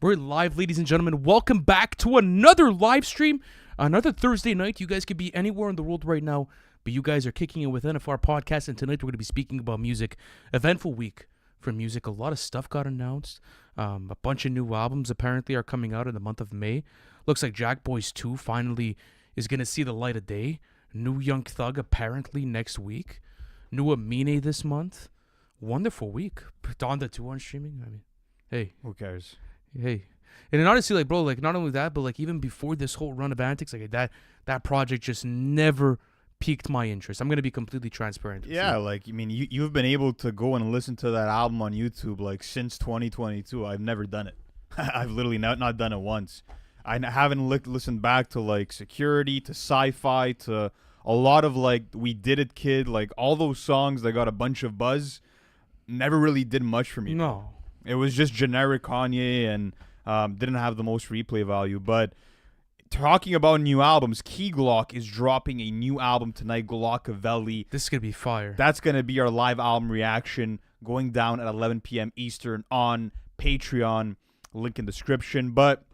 We're live, ladies and gentlemen. Welcome back to another live stream, another Thursday night. You guys could be anywhere in the world right now, but you guys are kicking it with NFR Podcast, and tonight we're going to be speaking about music. Eventful week for music. A lot of stuff got announced. A bunch of new albums apparently are coming out in the month of May. Looks like Jackboys 2 finally is going to see the light of day. New Young Thug apparently next week. New Amine this month. Wonderful week. Donda 2 on streaming. I mean, hey. Who cares? Hey, and honestly, like, bro, like, not only that, but like, even before this whole run of antics, like that project just never piqued my interest. I'm gonna be completely transparent. Yeah, like, I mean, you've been able to go and listen to that album on YouTube like since 2022. I've never done it. I've literally not done it once. I haven't listened back to like Security, to Sci-Fi, to a lot of like We Did It Kid, like all those songs that got a bunch of buzz. Never really did much for me. No. It was just generic Kanye and didn't have the most replay value. But talking about new albums, Key Glock is dropping a new album tonight, Glockavelli. This is going to be fire. That's going to be our live album reaction going down at 11 p.m. Eastern on Patreon. Link in description. But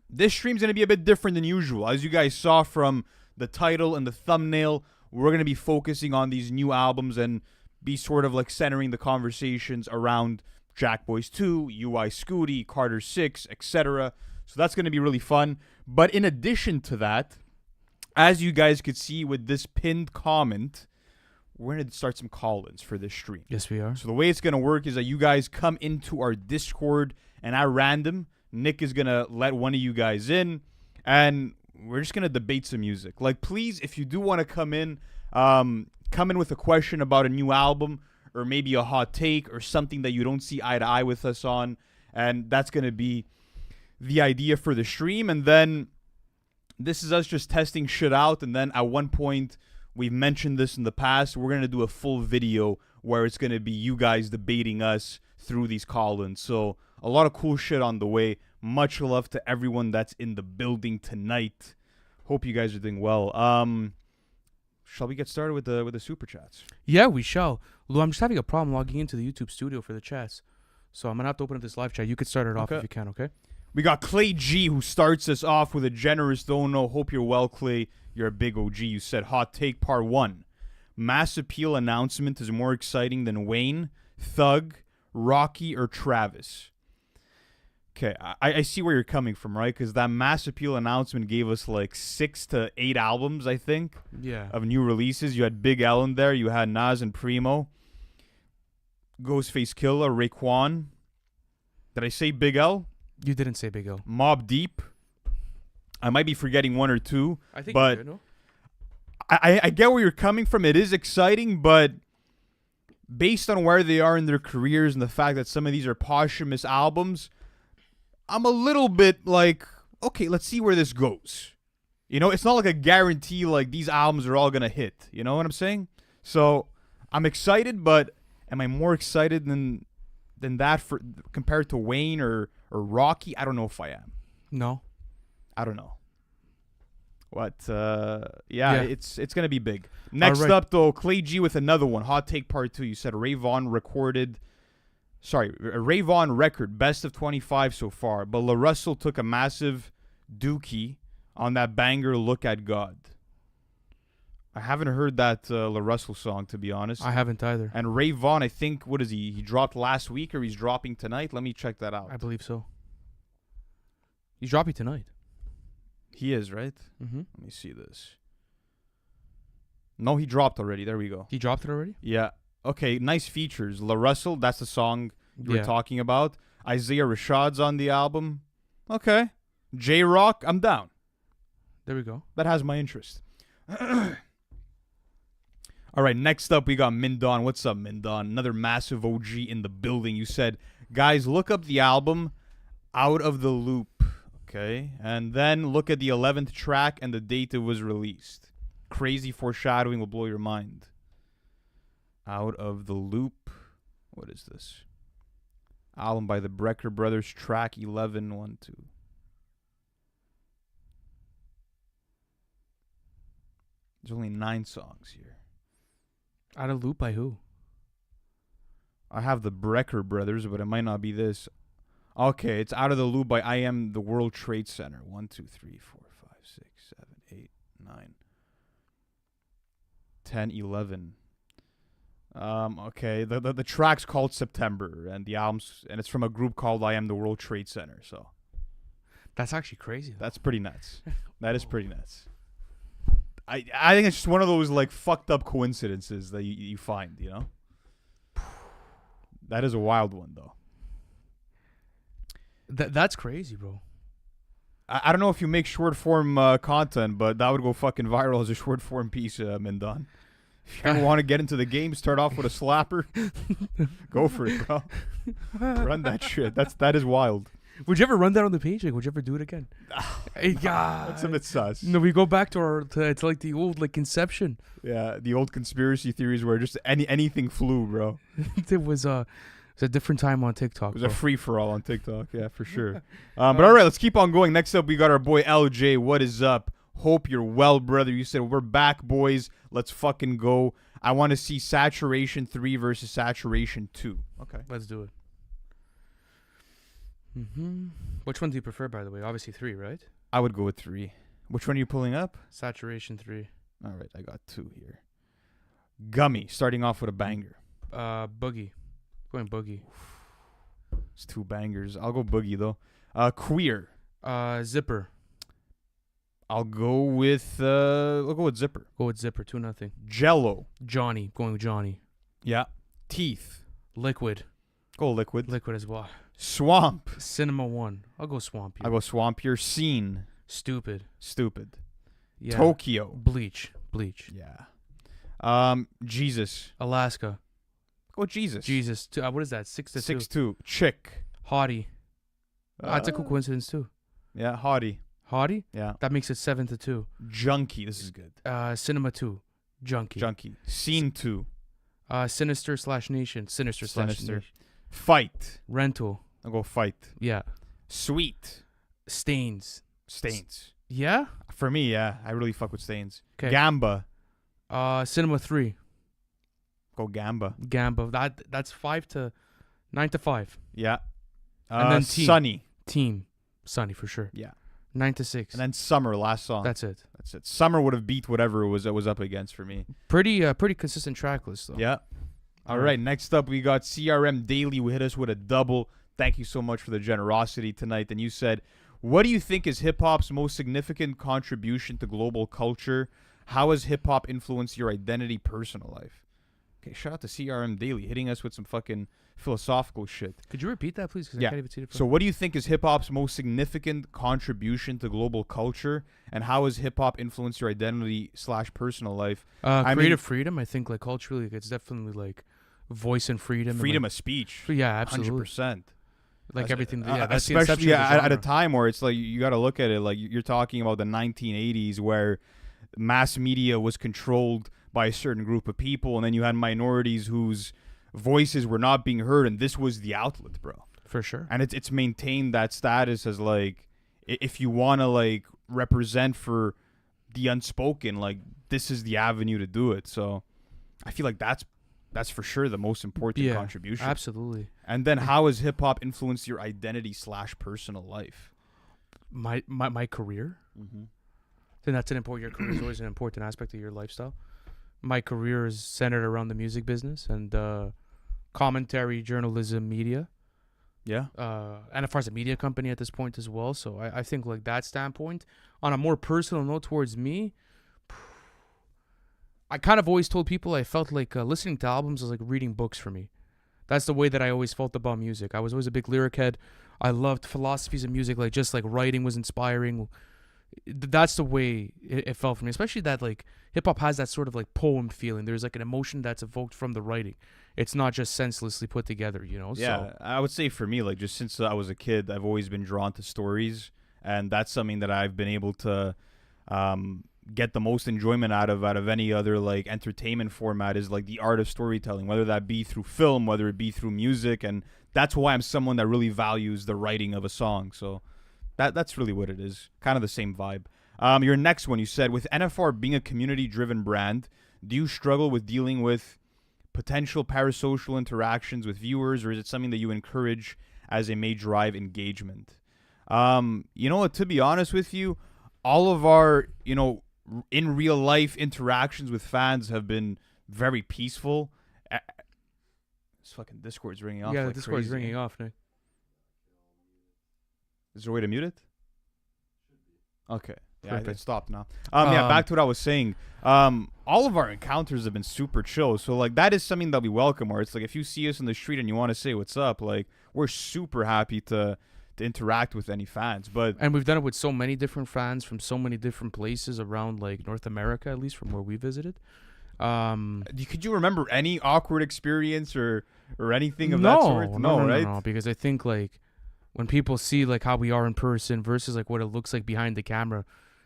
this stream's going to be a bit different than usual. As you guys saw from the title and the thumbnail, we're going to be focusing on these new albums and be sort of like centering the conversations around Jackboys 2, UI SCUTI, Carter 6, etc. So that's going to be really fun. But in addition to that, as you guys could see with this pinned comment, we're going to start some call-ins for this stream. Yes, we are. So the way it's going to work is that you guys come into our Discord, and at random, Nick is going to let one of you guys in, and we're just going to debate some music. Like, please, if you do want to come in with a question about a new album, or maybe a hot take or something that you don't see eye to eye with us on. And that's going to be the idea for the stream. And then this is us just testing shit out. And then at one point, we've mentioned this in the past, we're going to do a full video where it's going to be you guys debating us through these call-ins. So a lot of cool shit on the way. Much love to everyone that's in the building tonight. Hope you guys are doing well. Shall we get started with the super chats? Yeah, we shall. Lou, I'm just having a problem logging into the YouTube studio for the chats. So I'm going to have to open up this live chat. You could start it off if you can, okay? We got Clay G, who starts us off with a generous dono. Hope you're well, Clay. You're a big OG. You said, hot take part 1. Mass Appeal announcement is more exciting than Wayne, Thug, Rocky, or Travis. Okay, I see where you're coming from, right? Because that Mass Appeal announcement gave us like 6 to 8 albums, I think, of new releases. You had Big L in there. You had Nas and Primo. Ghostface Killah, Raekwon. Did I say Big L? You didn't say Big L. Mobb Deep. I might be forgetting one or two. I think but you did, no? I get where you're coming from. It is exciting, but based on where they are in their careers and the fact that some of these are posthumous albums, I'm a little bit like, okay, let's see where this goes. You know, it's not like a guarantee like these albums are all going to hit. You know what I'm saying? So I'm excited, but am I more excited than that for compared to Wayne or Rocky? I don't know if I am. No. I don't know. But, yeah. It's going to be big. Next right. up, though, Clay G with another one. Hot take part 2. You said Rayvon record, best of 25 so far. But La Russell took a massive dookie on that banger, Look at God. I haven't heard that La Russell song, to be honest. I haven't either. And Rayvon, I think, what is he? He dropped last week or he's dropping tonight? Let me check that out. I believe so. He's dropping tonight. He is, right? Mm-hmm. Let me see this. No, he dropped already. There we go. He dropped it already? Yeah. Okay, nice features. La Russell, that's the song you were talking about. Isaiah Rashad's on the album. Okay. J-Rock, I'm down. There we go. That has my interest. All right, next up we got Mindon. What's up, Mindon? Another massive OG in the building. You said, guys, look up the album Out of the Loop. Okay, and then look at the 11th track and the date it was released. Crazy foreshadowing will blow your mind. Out of the Loop. What is this? Album by the Brecker Brothers, track 11, 1, 2. There's only 9 songs here. Out of Loop by who? I have the Brecker Brothers, but it might not be this. Okay, it's Out of the Loop by I Am the World Trade Center. 1, 2, 3, 4, 5, 6, 7, 8, 9, 10, 11. Okay, the track's called September, and it's from a group called I Am the World Trade Center. So That's actually crazy. that's pretty nuts. That is pretty nuts. I think it's just one of those like fucked up coincidences that you find, you know. That is a wild one though. That's crazy, bro. I don't know if you make short form content, but that would go fucking viral as a short form piece, Mindon. If you ever want to get into the game, start off with a slapper. Go for it, bro. Run that shit. That is wild. Would you ever run that on the page? Like, would you ever do it again? Hey, God. That's a bit sus. No, we go back to it's like the old like Inception. Yeah, the old conspiracy theories where just anything flew, bro. It was a different time on TikTok. It was a free for all on TikTok, yeah, for sure. But all right, let's keep on going. Next up, we got our boy LJ. What is up? Hope you're well, brother. You said we're back, boys. Let's fucking go. I want to see Saturation 3 versus Saturation 2. Okay, Let's do it. Which one do you prefer, by the way? Obviously 3, right? I would go with 3. Which one are you pulling up? Saturation 3. All right, I got 2 here. Gummy, starting off with a banger. Boogie. Going Boogie. It's 2 bangers. I'll go Boogie though. Queer. Zipper. I'll go with Zipper. Go with Zipper. 2-0. Jello. Johnny. Going with Johnny. Yeah. Teeth. Liquid. Go Liquid. Liquid as well. Swamp. Cinema 1. I'll go Swamp. I'll go Swampier. Scene. Stupid. Yeah. Tokyo. Bleach. Yeah. Jesus. Alaska. Go Jesus. Jesus. What is that? 6-2. 6-2. Chick. Hottie. That's a cool coincidence too. Yeah. Hottie. Hottie? Yeah. That makes it 7-2. Junkie. This is good. Cinema 2. Junkie. Scene 2. Sinister/Nation. Sinister. Nation. Fight. Rental. I'll go Fight. Yeah. Sweet. Stains. Yeah? For me, yeah. I really fuck with Stains. 'Kay. Gamba. Cinema 3. Go Gamba. That's 9-5. Yeah. And then Sunny. Team. Sunny for sure. Yeah. 9-6. And then Summer, last song. That's it. Summer would have beat whatever it was up against for me. Pretty consistent track list though. Yeah. All right. Next up, we got CRM Daily, who hit us with a double. Thank you so much for the generosity tonight. And you said, what do you think is hip-hop's most significant contribution to global culture? How has hip-hop influenced your identity, personal life? Okay, shout out to CRM Daily, hitting us with some fucking philosophical shit. Could you repeat that, please? 'Cause Yeah. I can't even see it. So what do you think is hip-hop's most significant contribution to global culture? And how has hip-hop influenced your identity/personal life? Creative freedom, I think, like, culturally, it's definitely, like, voice and freedom. Freedom and, of speech. like, yeah, absolutely. 100%. Like, everything. Yeah, that's the especially inception of the at a genre. time where it's like you got to look at it like you're talking about the 1980s where mass media was controlled by a certain group of people, and then you had minorities whose voices were not being heard, and this was the outlet, bro. For sure. And it's maintained that status as like, if you want to like represent for the unspoken, like this is the avenue to do it. So I feel like that's for sure the most important contribution. Absolutely. And then how has hip hop influenced your identity/personal life? My career. Mm-hmm. I think that's an important. Your career is always an important aspect of your lifestyle. My career is centered around the music business and commentary, journalism, media. Yeah. And as far as a media company at this point as well. So I think like that standpoint. On a more personal note towards me, I kind of always told people I felt like listening to albums was like reading books for me. That's the way that I always felt about music. I was always a big lyric head. I loved philosophies of music, like just like writing was inspiring. That's the way it felt for me, especially that like hip hop has that sort of like poem feeling. There's like an emotion that's evoked from the writing. It's not just senselessly put together, you know? Yeah, so. I would say for me, like just since I was a kid, I've always been drawn to stories, and that's something that I've been able to get the most enjoyment out of any other like entertainment format is like the art of storytelling, whether that be through film, whether it be through music, and that's why I'm someone that really values the writing of a song. So that's really what it is. Kind of the same vibe. Your next one, you said, with NFR being a community-driven brand, do you struggle with dealing with potential parasocial interactions with viewers, or is it something that you encourage as it may drive engagement. You know what? To be honest with you, all of our, in real life interactions with fans have been very peaceful. This fucking Discord's ringing off. Yeah, like the Discord's crazy. ringing off, Nick. Is there a way to mute it? Okay. Yeah, it Perfect. stopped now. Yeah, back to what I was saying. All of our encounters have been super chill. So, like, that is something that we welcome. Where it's like, if you see us in the street and you want to say what's up, like, we're super happy to interact with any fans. And we've done it with so many different fans from so many different places around, like, North America, at least from where we visited. Could you remember any awkward experience or anything of that sort? No, right? No, because I think, like, when people see, like, how we are in person versus, like, what it looks like behind the camera,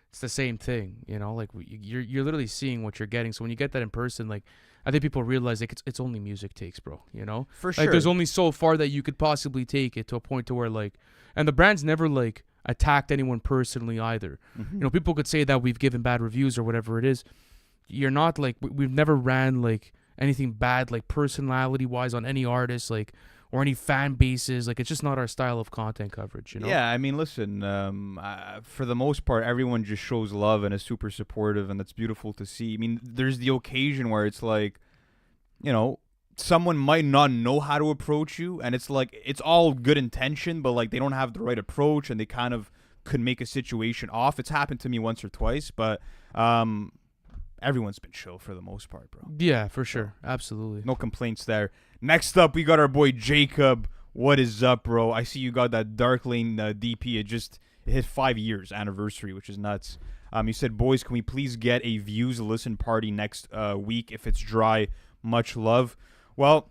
it's the same thing, like you're literally seeing what you're getting. So when you get that in person, like, I think people realize, like, it's only music takes, bro, For sure. Like, there's only so far that you could possibly take it to a point to where, like, and the brand's never, like, attacked anyone personally either. Mm-hmm. People could say that we've given bad reviews or whatever it is. You're not, like, we've never ran, like, anything bad, like, personality wise on any artist, like, or any fan bases. Like, it's just not our style of content coverage, Yeah, I mean, listen, for the most part, everyone just shows love and is super supportive, and that's beautiful to see. I mean, there's the occasion where it's like, someone might not know how to approach you, and it's like, it's all good intention, but, like, they don't have the right approach, and they kind of could make a situation off. It's happened to me once or twice, but everyone's been chill for the most part, bro. Yeah, for sure. Absolutely. No complaints there. Next up, we got our boy Jacob. What is up, bro? I see you got that Dark Lane DP. It hit 5 years anniversary, which is nuts. You said, boys, can we please get a views listen party next week if it's dry? Much love. Well,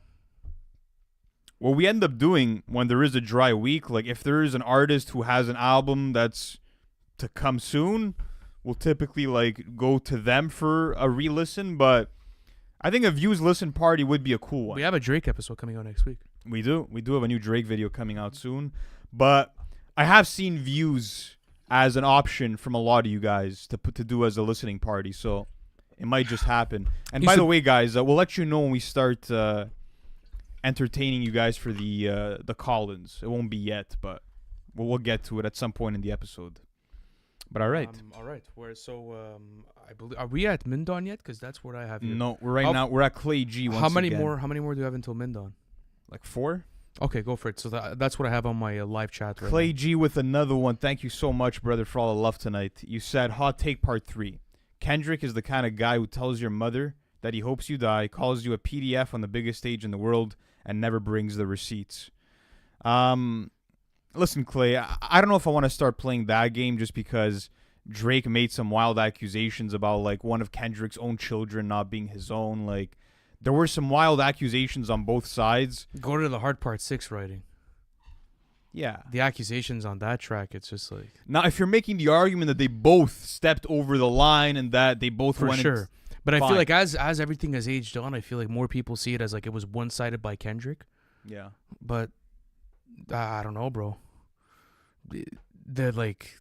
what we end up doing when there is a dry week, like, if there is an artist who has an album that's to come soon, we'll typically, like, go to them for a re-listen, but I think a views listen party would be a cool one. We have a Drake episode coming out next week. We do have a new Drake video coming out soon, but I have seen views as an option from a lot of you guys to do as a listening party, so it might just happen. And by the way, guys, we'll let you know when we start entertaining you guys for the call-ins. It won't be yet, but we'll get to it at some point in the episode. But all right. I believe, are we at Mindon yet? Because that's what I have here. No, we're at Clay G. How many more do you have until Mindon? Like 4. Okay, go for it. So that's what I have on my live chat right Clay now. G with another one. Thank you so much, brother, for all the love tonight. You said, hot take part 3. Kendrick is the kind of guy who tells your mother that he hopes you die, calls you a PDF on the biggest stage in the world, and never brings the receipts. Listen, Clay, I don't know if I want to start playing that game just because Drake made some wild accusations about, like, one of Kendrick's own children not being his own. Like, there were some wild accusations on both sides. Go to the hard part 6 writing. Yeah. The accusations on that track, it's just like... Now, if you're making the argument that they both stepped over the line and that they both For went... sure. But I fine. feel like as everything has aged on, I feel like more people see it as, like, it was one-sided by Kendrick. Yeah. But I don't know, bro. The like,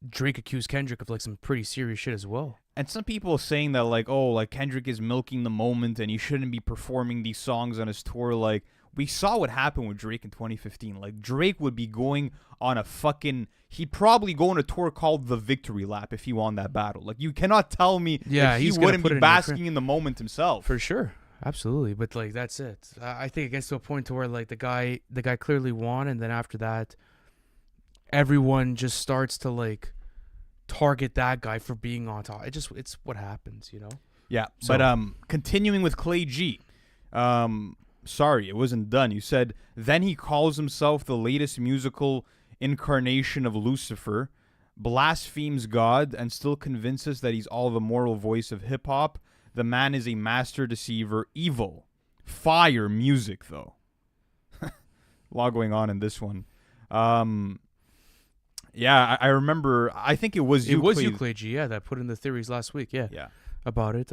Drake accused Kendrick of, like, some pretty serious shit as well. And some people saying that, like, oh, like, Kendrick is milking the moment and he shouldn't be performing these songs on his tour. Like, we saw what happened with Drake in 2015. Like, Drake would be going on a fucking... He'd probably go on a tour called The Victory Lap if he won that battle. Like, you cannot tell me that he wouldn't be basking in the moment himself. For sure. Absolutely. But, like, that's it. I think it gets to a point to where, like, the guy clearly won, and then after that, everyone just starts to, like, target that guy for being on top. It's what happens, Yeah. So, but continuing with Clay G. Sorry, it wasn't done. You said, then he calls himself the latest musical incarnation of Lucifer, blasphemes God, and still convinces that he's all the moral voice of hip-hop. The man is a master deceiver. Evil. Fire music, though. A lot going on in this one. Yeah, I remember. I think it was you. It was you, Clay G. Yeah, that put in the theories last week. Yeah. About it.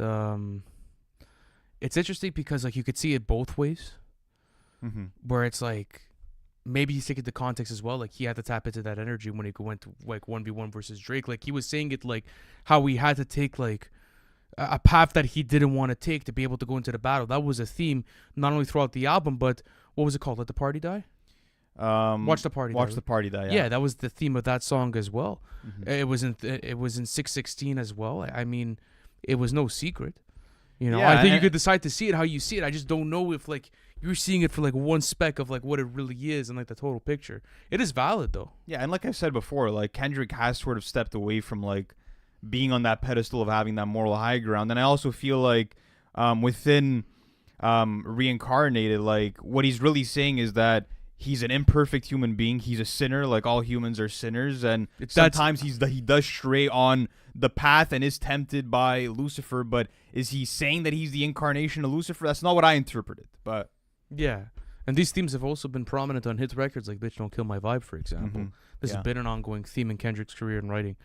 It's interesting because, like, you could see it both ways. Mm-hmm. Where it's like, maybe he's taking the context as well. Like, he had to tap into that energy when he went to, like, 1v1 versus Drake. Like, he was saying it, like, how he had to take, like, a path that he didn't want to take to be able to go into the battle. That was a theme not only throughout the album, but what was it called? Let the Party Die? Watch the Party Die. Watch the Party Die. Yeah, that was the theme of that song as well. Mhm. It was in 616 as well. I mean, it was no secret. You know, Yeah, I think you and- could decide to see it how you see it. I just don't know if like you're seeing it for like one speck of like what it really is and like the total picture. It is valid though. Yeah, and like I said before, like Kendrick has sort of stepped away from like being on that pedestal of having that moral high ground, and I also feel like within Reincarnated, like what he's really saying is that he's an imperfect human being. He's a sinner, like all humans are sinners, and sometimes he does stray on the path and is tempted by Lucifer. But is he saying that he's the incarnation of Lucifer? That's not what I interpreted. But Yeah. And these themes have also been prominent on hit records like Bitch Don't Kill My Vibe, for example. Mhm. This Yeah. has been an ongoing theme in Kendrick's career in writing.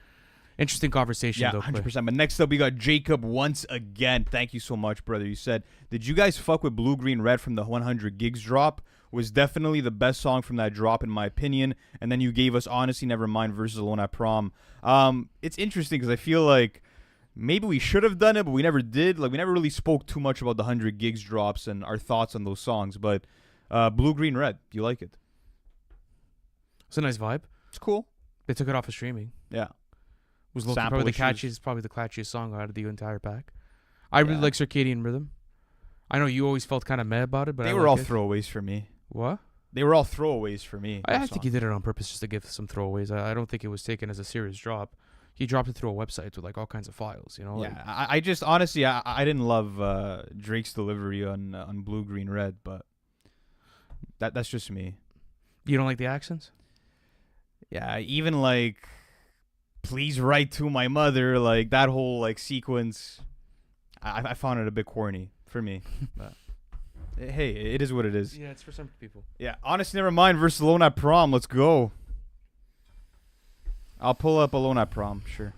Interesting conversation, yeah, though. Clay. 100%. But next up, we got Jacob once again. Thank you so much, brother. You said, did you guys fuck with Blue Green Red from the 100 Gigs drop? Was definitely the best song from that drop, in my opinion. And then you gave us Honesty Nevermind versus Alone at Prom. It's interesting because I feel like maybe we should have done it, but we never did. Like, we never really spoke too much about the 100 Gigs drops and our thoughts on those songs. But Blue Green Red, do you like it? It's a nice vibe. It's cool. They took it off of streaming. Yeah. It was Sample probably the issues. catchiest song out of the entire pack. I really Yeah. like Circadian Rhythm. I know you always felt kind of mad about it, but They I were all like it. throwaways for me. What? They were all throwaways for me. I those think he songs. did it on purpose just to give some throwaways. I don't think it was taken as a serious drop. He dropped it through a website with like all kinds of files, you know? Like, Yeah, I just honestly I didn't love Drake's delivery on Blue Green Red, but that's just me. you don't like the accents? Yeah, even like please write to my mother, like that whole like sequence, I found it a bit corny for me. But hey, it is what it is. Yeah, it's for some people. Yeah, Honestly Nevermind versus Alone at Prom. Let's go. I'll pull up Alone at Prom, sure.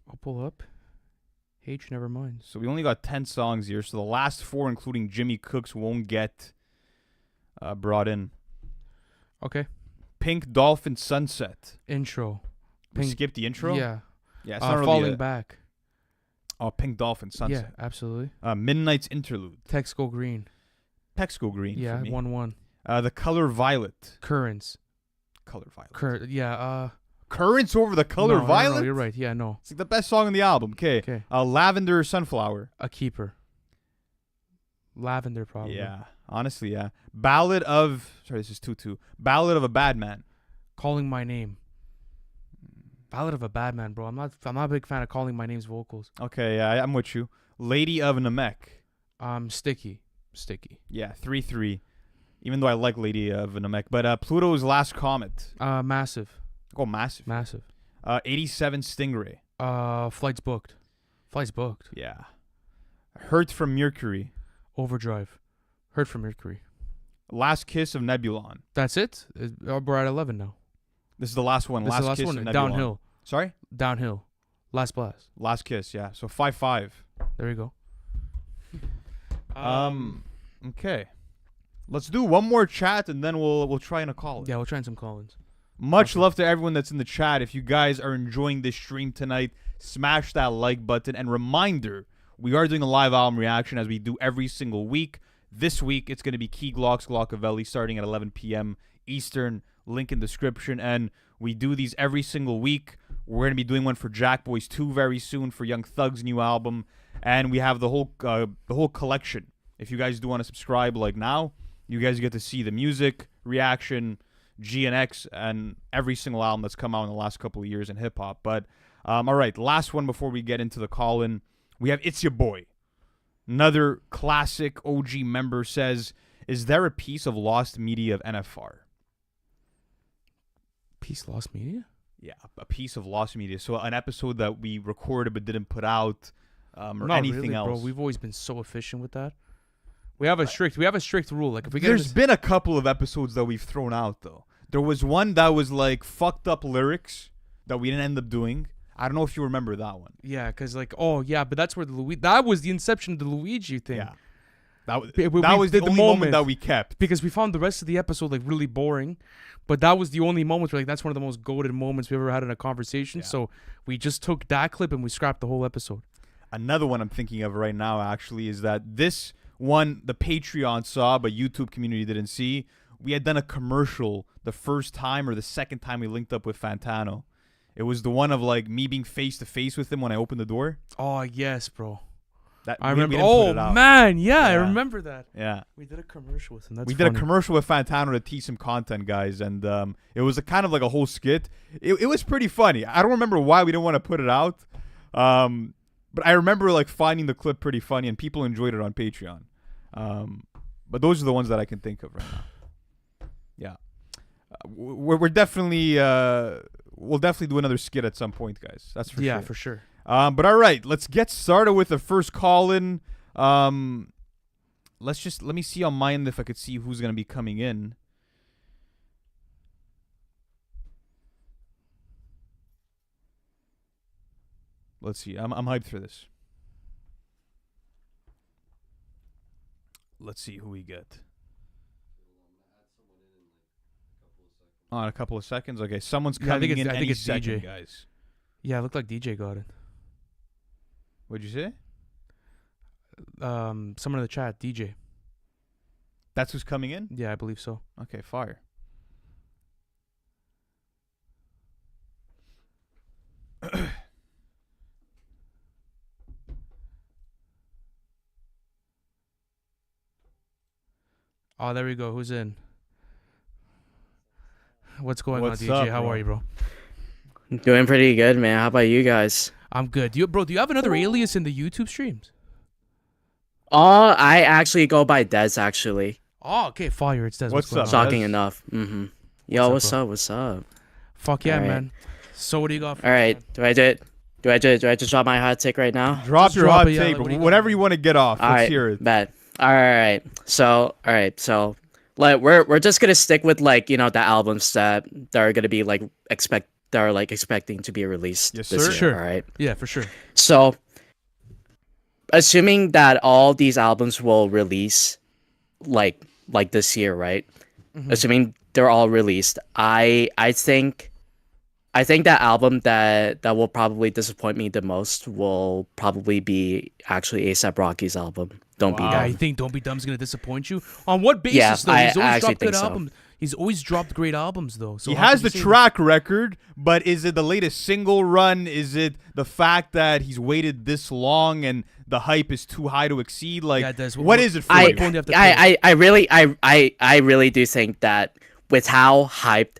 I'll pull up. H, never mind. So we only got 10 songs here, so the last 4, including Jimmy Cook's, won't get brought in. Okay. Pink Dolphin Sunset. Intro. We Pink- skip the intro? Yeah. Yeah, it's not really Falling a- Back. Oh, Pink Dolphin Sunset. Yeah, absolutely. Midnight's Interlude. Text Go Green. Texco Green Yeah, for me. 1-1. The Color Violet. Currents. Color Violet. Yeah, Currents over the Color no, Violet? No, you're right. Yeah, no. It's like the best song on the album. Okay. Lavender Sunflower. A keeper. Lavender, probably. Yeah. Honestly, yeah. Ballad of... Sorry, this is 2-2. Ballad of a Bad Man. Calling My Name. Ballad of a Bad Man, bro. I'm not a big fan of Calling My Name's vocals. Okay, yeah, I'm with you. Lady of Namek. Sticky. Yeah, 3-3. Even though I like Lady of Namek. But Pluto's Last Comet. Massive. Oh, massive. 87 Stingray. Flights booked. Yeah. Hurt from Mercury. Overdrive. Heard from Mercury. Last Kiss of Nebulon. That's it? We're at 11 now. This is the last one. This is the last Kiss one. of Nebulon. Downhill. Sorry? Downhill. Last blast. Last Kiss, yeah. So 5-5. There you go. Okay. Let's do one more chat and then we'll try and a call. Yeah, we'll try some call-ins. Much love to everyone that's in the chat. If you guys are enjoying this stream tonight, smash that like button. And reminder, we are doing a live album reaction as we do every single week. This week, it's going to be Key Glocks Glockavelli starting at 11 p.m. Eastern. Link in description. And we do these every single week. We're going to be doing one for Jackboys 2 very soon for Young Thug's new album. And we have the whole collection. If you guys do want to subscribe like now, you guys get to see the music, reaction, GNX, and every single album that's come out in the last couple of years in hip-hop. But, all right, last one before we get into the call-in. We have It's Your Boy. Another classic OG member says, is there a piece of lost media of NFR? Peace Lost Media? Yeah, a piece of lost media. So an episode that we recorded but didn't put out or Not anything really, else. bro. We've always been so efficient with that. We have a strict rule. Like if we get There's been a couple of episodes that we've thrown out, though. There was one that was like fucked up lyrics that we didn't end up doing. I don't know if you remember that one. Yeah, because like, oh yeah, but that's where that was the inception of the Luigi thing. Yeah. That was We the did only moment that we kept. because we found the rest of the episode like really boring, but that was the only moment where like that's one of the most goated moments we ever had in a conversation. Yeah. So we just took that clip and we scrapped the whole episode. Another one I'm thinking of right now actually is that this one the Patreon saw but YouTube community didn't see we had done a commercial the first time or the second time we linked up with Fantano. It was the one of like me being face to face with him when I opened the door. Oh yes, bro. That I we remember. didn't put it Oh out. man, yeah, I Yeah. remember that. Yeah. We did a commercial with him. That's We funny. did a commercial with Fantano to tease some content, guys, and it was a kind of like a whole skit. It was pretty funny. I don't remember why we didn't want to put it out, but I remember like finding the clip pretty funny, and people enjoyed it on Patreon. But those are the ones that I can think of right now. Yeah, we're definitely we'll definitely do another skit at some point, guys. That's for sure. Yeah, for sure. But all right, let's get started with the first call-in. Let me see on my end if I could see who's gonna be coming in. Let's see. I'm hyped for this. Let's see who we get. Oh, in a couple of seconds. Okay, someone's Yeah, I think coming it's- in I think any it's second, DJ. guys. Yeah, it looked like DJ got it. What'd you say? Someone in the chat, DJ. That's who's coming in? Yeah, I believe so. Okay, fire. Oh, there we go. Who's in? What's going What's on, DJ? up, How bro? are you, bro? Doing pretty good, man. How about you guys? I'm good. Do you have another alias in the YouTube streams? Oh, I actually go by Dez, actually. Oh, okay. Fire. It's Des. What's going up? on? Shocking Dez? enough. Mm-hmm. Yo, up, what's bro? up? What's up? Fuck yeah, All right. man. So what do you got for All us, right. man? Do I just drop my hot take right now? Drop Just your drop hot it, yeah, take, like, what do you got? whatever you want to get off. All Let's right. hear it. Bet. All right. So, like we're just gonna stick with like the albums that are gonna be like expecting to be released Yes, this sir. year. Sure. All right. Yeah, for sure. So, assuming that all these albums will release like this year, right? Mhm. Assuming they're all released, I think that album that will probably disappoint me the most will probably be actually A$AP Rocky's album. Don't Be Wow. Yeah, Dumb. you think Don't Be Dumb's gonna disappoint you? On what basis Yeah, though? I He's always actually dropped good think so. albums. He's always dropped great albums though. So He how has could the you say track record, but is it the latest single run? Is it the fact that he's waited this long and the hype is too high to exceed? Like, Yeah, Des, what is it for I, you? point do you have to I really do think that with how hyped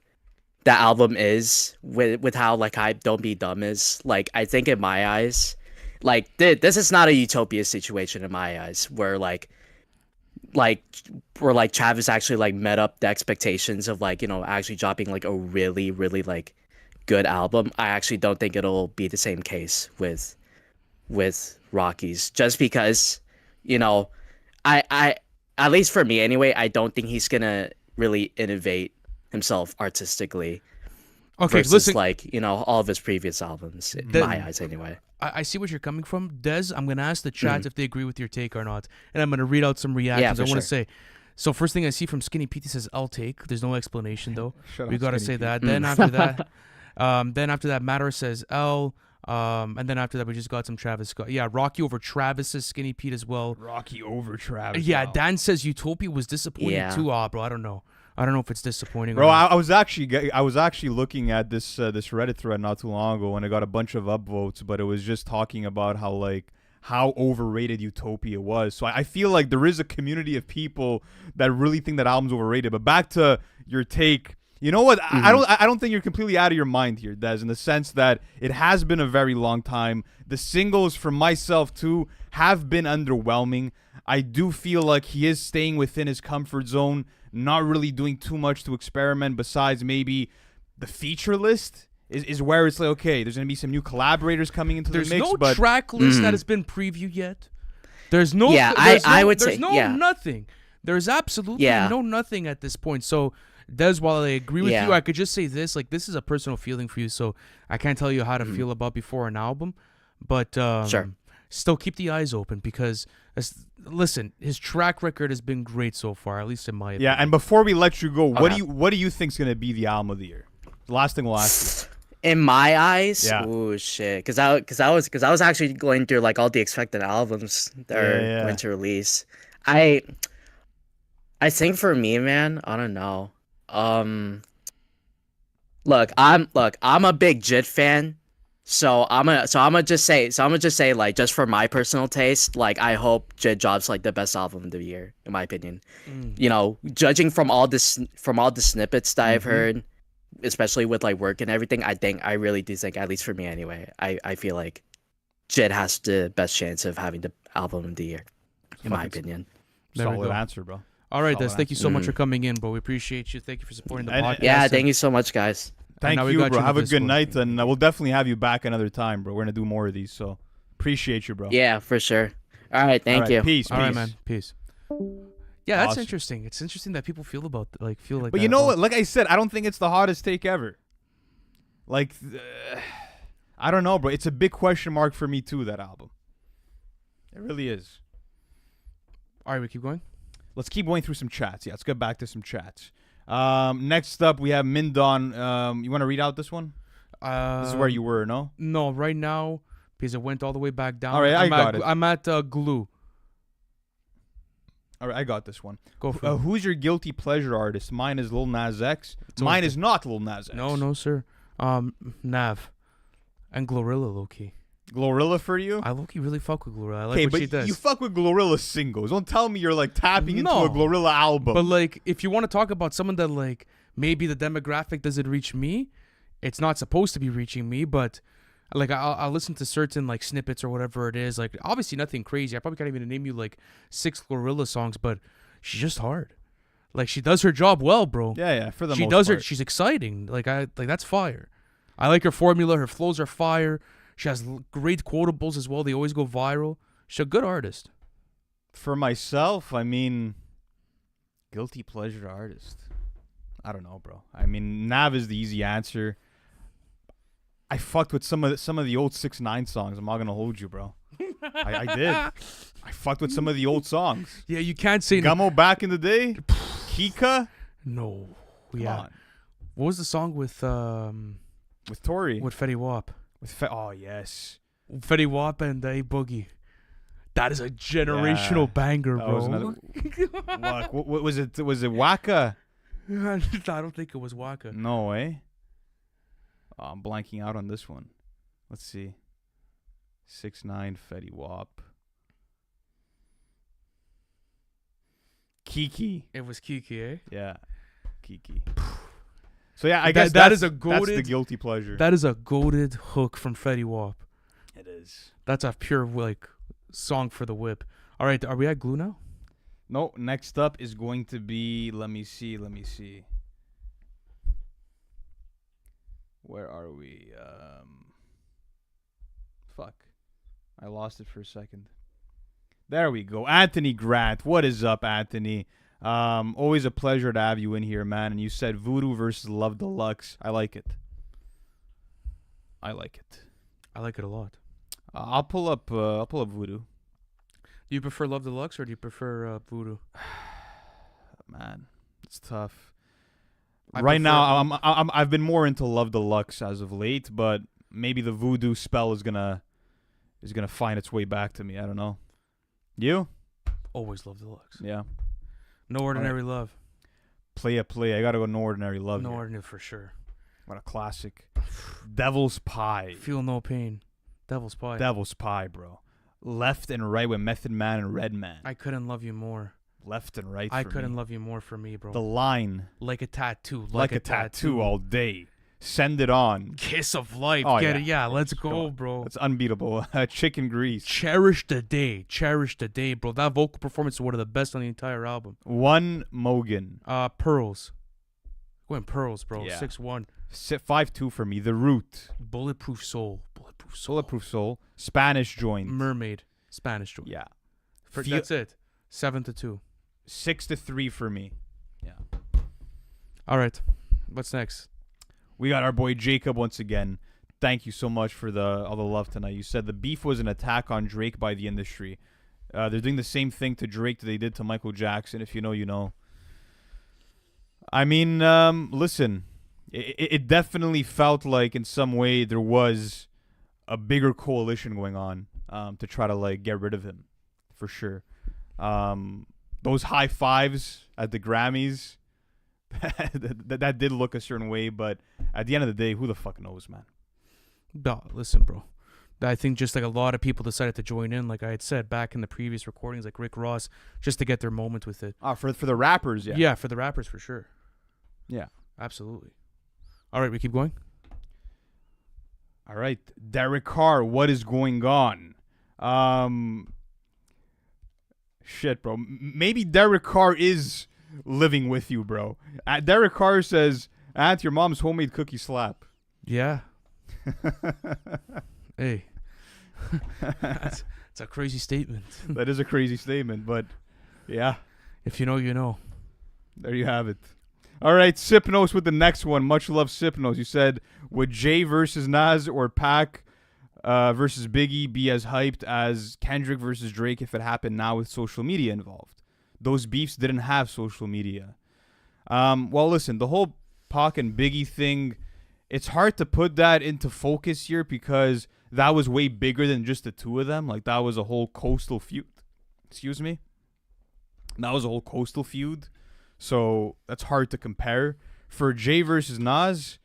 the album is, with how like hyped Don't Be Dumb is, like I think in my eyes, like this is not a utopia situation in my eyes where Travis actually like met up the expectations of like actually dropping like a really really like good album. I actually don't think it'll be the same case with Rocky's, just because I at least for me anyway, I don't think he's gonna really innovate himself artistically Okay, versus listen. like all of his previous albums in The- my eyes anyway. I see what you're coming from, Des. I'm gonna ask the chat if they agree with your take or not, and I'm gonna read out some reactions. for I want to sure. say. So first thing I see from Skinny Pete, he says, "I'll take." There's no explanation though. Shut We up, gotta Skinny say Pete. that. Then after that, Matter says L. And then after that, we just got some Travis Scott. Yeah, Rocky over Travis says Skinny Pete as well. Rocky over Travis. Yeah, wow. Dan says Utopia was disappointing Yeah. too. Bro, I don't know. I don't know if it's disappointing. Bro, or not. I was actually looking at this Reddit thread not too long ago, and it got a bunch of upvotes, but it was just talking about how overrated Utopia was. So I feel like there is a community of people that really think that album's overrated. But back to your take, you know what? I don't think you're completely out of your mind here, Des, in the sense that it has been a very long time. The singles for myself too have been underwhelming. I do feel like he is staying within his comfort zone, not really doing too much to experiment besides maybe the feature list is where it's like, okay, there's going to be some new collaborators coming into There's the mix. no but track list that has been previewed yet. There's no. Yeah, there's I no- would there's say- no yeah. nothing. There's absolutely Yeah. no nothing at this point. So, Des, while I agree with Yeah. you, I could just say this: like, this is a personal feeling for you. So I can't tell you how to feel about before an album, but Sure. still keep the eyes open because listen, his track record has been great so far, at least in my opinion. yeah, and before we let you go, what Okay. do you think's going to be the album of the year? The last thing we'll ask you. In my eyes, Yeah. oh shit, because I was actually going through like all the expected albums that are Yeah. going to release. I I think for me, man, I don't know. Um, look, I'm a big Jit fan, so I'm gonna just say like just for my personal taste, like I hope Jit drops like the best album of the year, in my opinion. Mm. You know, judging from all the snippets that I've Mhm. heard, especially with like work and everything, I really do think, at least for me anyway, I feel like Jit has the best chance of having the album of the year, in my Fucking opinion. There we Solid go. answer, bro. All right, Solid Des. Thank you answer. so much for Mm. coming in, bro. We appreciate you. Thank you for supporting the And- podcast. Yeah, and- thank you so much, guys. Thank now we you, got bro. you in Have the a good Discord. night, and we'll definitely have you back another time, bro. We're gonna do more of these, so appreciate you, bro. Yeah, for sure. All right, thank All right, you. Peace. All right, peace. man. Peace. Yeah, that's Awesome. interesting. It's interesting that people feel like But that you know about- what? Like I said, I don't think it's the hottest take ever. Like, I don't know, bro. It's a big question mark for me too. That album. It really is. All right, we keep going. Let's keep going through some chats. Yeah, let's get back to some chats. Next up, we have Mindon. You want to read out this one? This is where you were, no? No, right now because it went all the way back down. All right, I got it. I'm at Glue. All right, I got this one. Go for it. Who's your guilty pleasure artist? Mine is Lil Nas X. It's Mine always- is not Lil Nas X. No, sir. Nav and Glorilla Loki. Glorilla for you? I Loki really fuck with Glorilla. I like Okay, what she but does. you fuck with Glorilla singles. Don't tell me you're like tapping into No. a Glorilla album. But like, if you want to talk about someone that like maybe the demographic doesn't reach me, it's not supposed to be reaching me. But like, I'll listen to certain like snippets or whatever it is. Like, obviously nothing crazy. I probably can't even name you like 6 Glorilla songs, but she's just hard. Like, she does her job well, bro. yeah, for the She most does part. her. She's exciting. Like that's fire. I like her formula. Her flows are fire. She has great quotables as well. They always go viral. She's a good artist. For myself, I mean, guilty pleasure artist. I don't know, bro. I mean, Nav is the easy answer. I fucked with some of the old 6ix9ine songs. I'm not gonna hold you, bro. I did. I fucked with some of the old songs. Yeah, you can't say Gummo back in the day. Kika. no. Come Yeah. on. What was the song with Tori. Fetty Wap? Oh yes. Fetty Wap and A Boogie. That is a generational Yeah. banger, That bro. was another. What was it? Was it Waka? I don't think it was Waka. No way. Oh, I'm blanking out on this one. Let's see. 6ix9ine, Fetty Wap. Kiki. It was Kiki, eh? Yeah. Kiki. So yeah, I That- guess that that's, is a that's the goated- guilty pleasure. That is a goated hook from Fetty Wap. It is. That's a pure like song for the whip. All right, are we at Glue now? No, next up is going to be, let me see. Where are we? Fuck. I lost it for a second. There we go. Anthony Grant. What is up, Anthony? Always a pleasure to have you in here, man. And you said Voodoo versus Love Deluxe. I like it. I like it a lot. I'll pull up Voodoo. Do you prefer Love Deluxe or do you prefer Voodoo? Man, it's tough. I Right now, prefer- I've been more into Love Deluxe as of late, but maybe the Voodoo spell is gonna find its way back to me. I don't know. You? Always Love Deluxe. Yeah. No Ordinary Love. Play. I gotta go No Ordinary Love. No here. Ordinary for sure. What a classic. Devil's Pie. Feel No Pain. Devil's Pie. Devil's Pie, bro. Left and right with Method Man and Redman. I couldn't love you more. Left and right. I for couldn't me. love you more for me, bro. The line. Like a tattoo. Like a tattoo all day. Send it on. Kiss of life. Oh, Get yeah. it? Yeah, let's Come go, on. bro. That's unbeatable. Chicken grease. Cherish the day. Cherish the day, bro. That vocal performance is one of the best on the entire album. One Mogan. Pearls. Going Pearls, bro. Yeah. 6'1". 5-2 for me. The Root. Bulletproof Soul. Bulletproof Soul. Bulletproof Soul. Spanish Joint. Mermaid. Spanish joint. Yeah. For, that's it. 7-2. 6-3 for me. Yeah. All right. What's next? We got our boy Jacob once again. Thank you so much for all the love tonight. You said the beef was an attack on Drake by the industry. They're doing the same thing to Drake that they did to Michael Jackson. If you know, you know. I mean, listen, it definitely felt like in some way there was a bigger coalition going on to try to like get rid of him, for sure. those high fives at the Grammys, that did look a certain way. But at the end of the day, who the fuck knows, man? No, listen, bro. I think just like a lot of people decided to join in, like I had said back in the previous recordings, like Rick Ross, just to get their moment with it. For the rappers, yeah. Yeah, for the rappers, for sure. Yeah. Absolutely. All right, we keep going. All right. Derek Carr, what is going on? Shit, bro. Maybe Derek Carr is living with you, bro. Derek Carr says, Aunt, your mom's homemade cookie slap. Yeah. Hey. That's a crazy statement. That is a crazy statement, but yeah. If you know, you know. There you have it. All right, Sipnos with the next one. Much love, Sipnos. You said, would Jay versus Nas or Pac versus Biggie be as hyped as Kendrick versus Drake if it happened now with social media involved? Those beefs didn't have social media. Well, listen, the whole Pac and Biggie thing, it's hard to put that into focus here because that was way bigger than just the two of them. Like, that was a whole coastal feud. Excuse me? That was a whole coastal feud. So that's hard to compare. For Jay versus Nas,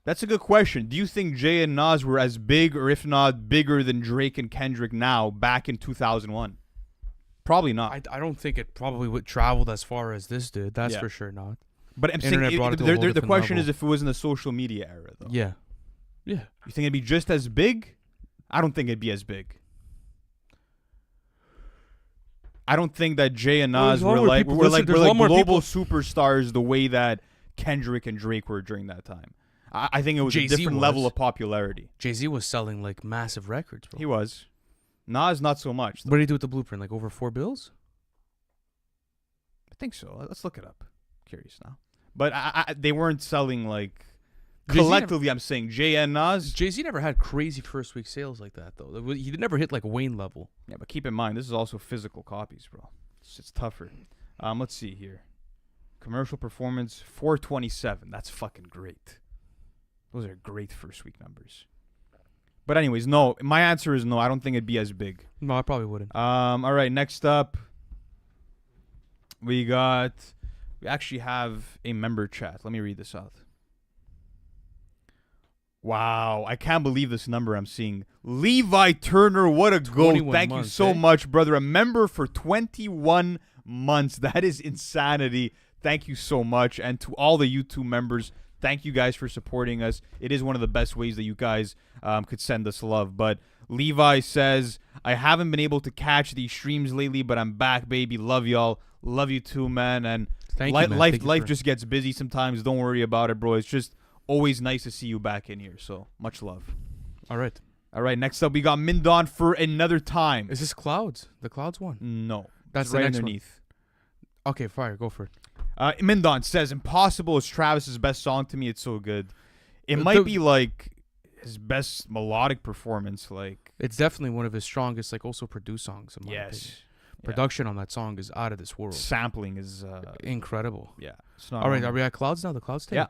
that's a good question. Do you think Jay and Nas were as big, or if not bigger than Drake and Kendrick now back in 2001? Probably not. I don't think it probably would traveled as far as this did. That's Yeah. for sure not. But I'm saying Internet brought it to a whole the different question level. is if it was in the social media era, though. Yeah. Yeah. You think it'd be just as big? I don't think it'd be as big. I don't think that Jay and Nas were like global superstars the way that Kendrick and Drake were during that time. I think it was Jay-Z a different level was. of popularity. Jay-Z was selling like massive records, bro. He was. Nas, not so much. What did he do with the Blueprint? Like over 4 bills? I think so. Let's look it up. Curious now. But they weren't selling like Jay-Z collectively. I'm saying Jay and Nas. Jay-Z never had crazy first week sales like that though. He never hit like Wayne level. Yeah, but keep in mind this is also physical copies, bro. It's tougher. Let's see here. Commercial performance 427. That's fucking great. Those are great first week numbers. But anyways, no. My answer is no. I don't think it'd be as big. No, I probably wouldn't. All right. Next up, we actually have a member chat. Let me read this out. Wow, I can't believe this number I'm seeing. Levi Turner, what a goat. Thank you so much, brother. A member for 21 months. That is insanity. Thank you so much. And to all the YouTube members, thank you guys for supporting us. It is one of the best ways that you guys could send us love. But Levi says, I haven't been able to catch these streams lately, but I'm back, baby. Love y'all. Love you too, man. And life just gets busy sometimes. Don't worry about it, bro. It's just always nice to see you back in here. So much love. All right. Next up, we got Mindon for another time. Is this Clouds? The Clouds one? No. That's it's the right next underneath. One. Okay, fire. Go for it. Mindon says, Impossible is Travis's best song to me. It's so good. It might be like his best melodic performance. Like, it's definitely one of his strongest, like also produced songs. In my opinion. Production on that song is out of this world. Sampling is incredible. Yeah. It's not all right, normal. are we at Clouds now? The Clouds take? Yeah.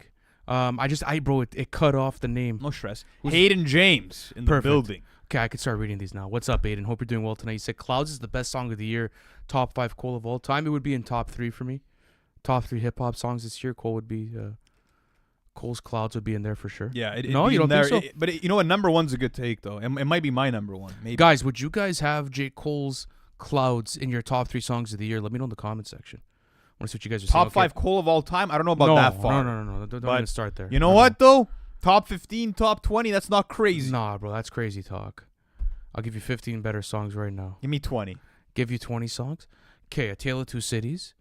Bro, it cut off the name. No stress. Hayden James in the building. Okay, I could start reading these now. What's up, Aiden? Hope you're doing well tonight. You said Clouds is the best song of the year. Top 5 Cole of all time. It would be in top 3 for me. Top 3 hip hop songs this year. Cole would be. Cole's Clouds would be in there for sure. Yeah. No, you don't think so? But you know what? Number one's a good take though. It might be my number one. Maybe. Guys, would you guys have J. Cole's Clouds in your top 3 songs of the year? Let me know in the comment section. I want to see what you guys are saying. Top 5 Cole of all time? I don't know about that far. No. Don't even start there. You know what, though? Top 15, top 20, that's not crazy. Nah, bro, that's crazy talk. I'll give you 15 better songs right now. Give me 20. Give you 20 songs? Okay, A Tale of Two Cities.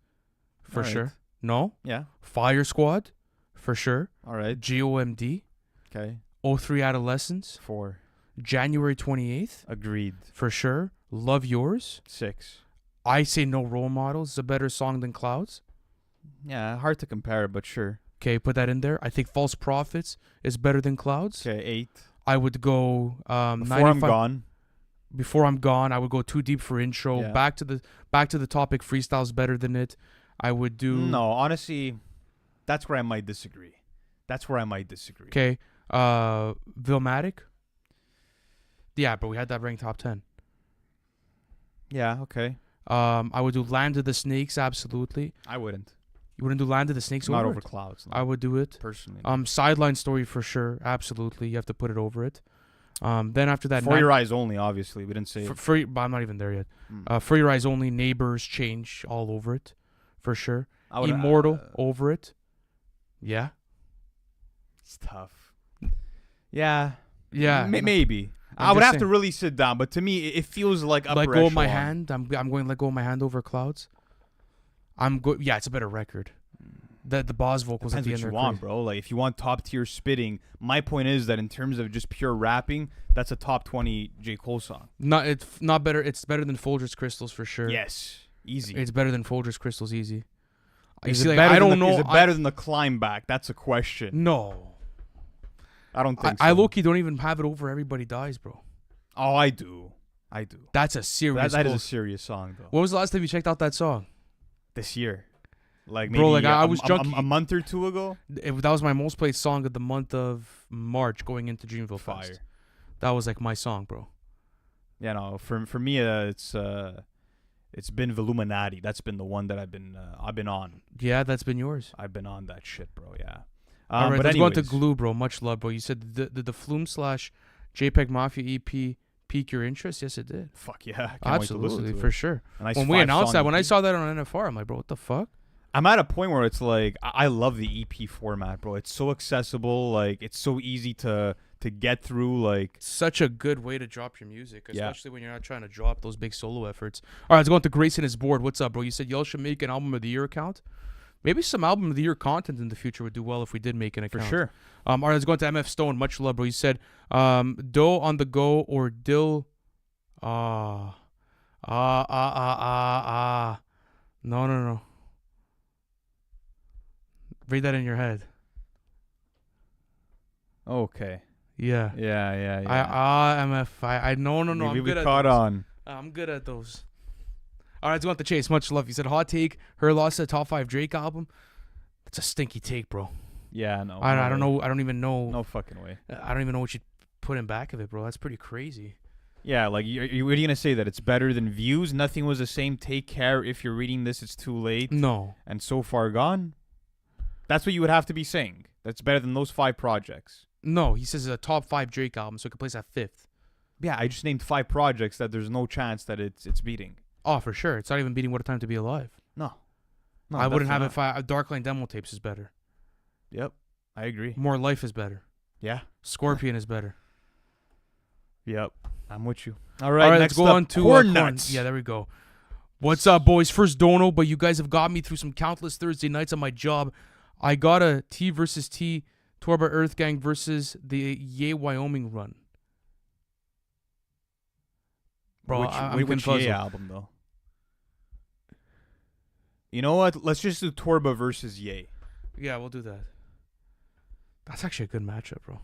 For All right. sure. No? Yeah. Fire Squad. For sure. All right. GOMD. Okay. 03 Adolescence. 4. January 28th. Agreed. For sure. Love Yours. 6. I Say No Role Models is a better song than Clouds. Yeah, hard to compare, but sure. Okay, put that in there. I think False Prophets is better than Clouds. Okay, 8. I would go Before I'm Gone. Before I'm Gone, I would go Too Deep for Intro. Yeah. Back to the Topic Freestyle's better than it. I would do No, honestly, that's where I might disagree. Okay. Vilmatic. Yeah, but we had that ranked top 10. Yeah, okay. I would do Land of the Snakes, absolutely. I wouldn't. You wouldn't do Land of the Snakes Not over over it? Clouds. No. I would do it. Personally. Sideline Story for sure, absolutely. You have to put it over it. Then after that, For Your Eyes Only, obviously. We didn't say it. but I'm not even there yet. Mm. For Your Eyes Only, Neighbors, Change, all over it, for sure. I would, Immortal, over it. Yeah. It's tough. Yeah. Yeah. Maybe. I'm I would just have to saying. really sit down, but to me, it feels like upper Let Go of My echelon. Hand. I'm going to Let Go of My Hand over Clouds. Yeah, it's a better record. The boss vocals Depends at what the you end are want, crazy. bro. Like, if you want top tier spitting, my point is that in terms of just pure rapping, that's a top 20 J. Cole song. It's not better. It's better than Folgers Crystals for sure. Yes. Easy. It's better than Folgers Crystals, easy. Is You it see, like, better I than don't the- know. Is it better than the Climb Back? That's a question. No. I don't think I so. low-key don't even have it over Everybody Dies, bro. Oh, I do. I do. That's a serious That is goal. a serious song, though. When was the last time you checked out that song? This year. Like, Bro, maybe like, I was junkie. a month or two ago. That was my most played song of the month of March going into Dreamville Fire. Fest. That was like my song, bro. Yeah, no. For me, it's been Voluminati. That's been the one that I've been on. Yeah, that's been yours. I've been on that shit, bro. Yeah. All right, but let's go on to anyways, Glue, bro. Much love, bro. You said the Flume / JPEG Mafia EP pique your interest? Yes, it did. Fuck yeah. I can't wait to Absolutely, listen to for it. sure. A nice When we announced 5-song that, when I EP. saw that on NFR, I'm like, bro, what the fuck? I'm at a point where it's like I love the EP format, bro. It's so accessible, like it's so easy to get through. Like, Such a good way to drop your music, Yeah. especially when you're not trying to drop those big solo efforts. All right, let's go on to Grayson is bored. What's up, bro? You said y'all should make an album of the year account. Maybe some album of the year content in the future would do well if we did make an for account. sure. All right, let's go on to MF Stone. Much love, bro. You said Dough on the Go or Dill. No. Read that in your head. Okay. Yeah. Yeah. MF. No. Maybe I'm we good at caught those. on. I'm good at those. All right, let's go on to Chase. Much love. You said hot take. Her loss to the top 5 Drake album. That's a stinky take, bro. Yeah, no. I don't way. know. I don't even know. No fucking way. I don't even know what you'd put in back of it, bro. That's pretty crazy. Yeah, like, what are you gonna say, that it's better than Views? Nothing was the same. Take care. If you're reading this, it's too late. No. And So Far Gone. That's what you would have to be saying. That's better than those 5 projects. No, he says it's a top 5 Drake album, so it could place at 5th. Yeah, I just named 5 projects that there's no chance that it's beating. Oh, for sure. It's not even beating What a Time to Be Alive. No, I wouldn't have definitely it. Darkline Demo Tapes is better. not. Yep, I agree. More Life is better. Yeah. Scorpion is better. Yep, I'm with you. All All right, right, next let's go up, on to Corn Corn. Nuts. Yeah, there we go. What's up, boys? First dono, but you guys have got me through some countless Thursday nights on my job. I got a T versus T, Torba Earth Gang versus the Ye Wyoming run. Bro, I'm which confuzzled. Ye album though? You know what? Let's just do Torba versus Ye. Yeah, we'll do that. That's actually a good matchup, bro.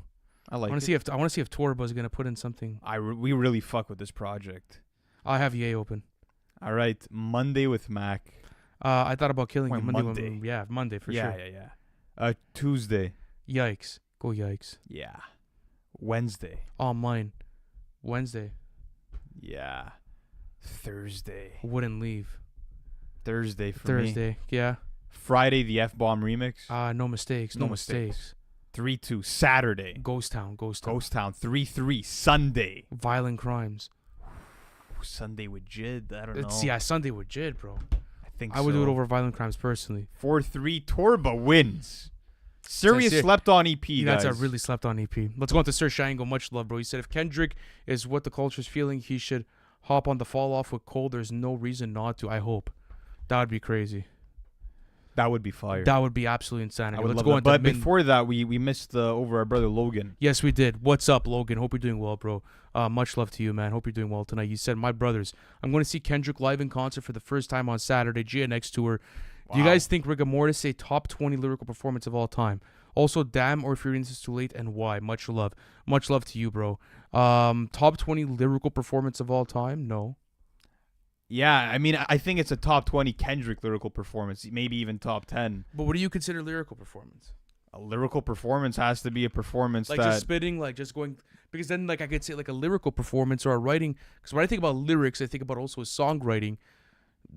I I like want it. to see if Torba's gonna put in something. We really fuck with this project. I have Ye open. All right, Monday with Mac. I thought about killing Wait, you Monday. Monday. Yeah, Monday for yeah, sure. yeah. Tuesday. Yikes. Go yikes. Yeah. Wednesday. Oh, mine. Wednesday. Yeah. Thursday. Wouldn't leave. Thursday for me. Thursday. Yeah. Friday, the F-Bomb remix. No mistakes. No No mistakes. 3-2. Saturday. Ghost Town. Ghost Town. 3-3. Sunday. Violent Crimes. Sunday with Jid. I don't know. Yeah, Sunday with Jid, bro. I think I would so. do it over Violent Crimes personally. 4-3. Torba wins. Serious That's it. slept on EP, That's guys. a really slept on EP. Let's go on to Sir Shango. Much love, bro. He said if Kendrick is what the culture's feeling, he should hop on the fall off with Cole. There's no reason not to. I hope. That would be crazy. That would be fire. That would be absolute I insanity. would Let's love go that. on But to Min- before that, we missed over our brother Logan. Yes, we did. What's up, Logan? Hope you're doing well, bro. Much love to you, man. Hope you're doing well tonight. You said, my brothers, I'm going to see Kendrick live in concert for the first time on Saturday, GNX tour. Do you Wow. guys think Rigor Mortis a top 20 lyrical performance of all time? Also, damn, or if you're reading this too late, and why? Much love. Much love to you, bro. Top 20 lyrical performance of all time? No. Yeah, I mean, I think it's a top 20 Kendrick lyrical performance, maybe even top 10. But what do you consider lyrical performance? A lyrical performance has to be a performance Like that... just spitting, like just going... Because then like I could say like a lyrical performance or a writing... Because when I think about lyrics, I think about also a songwriting.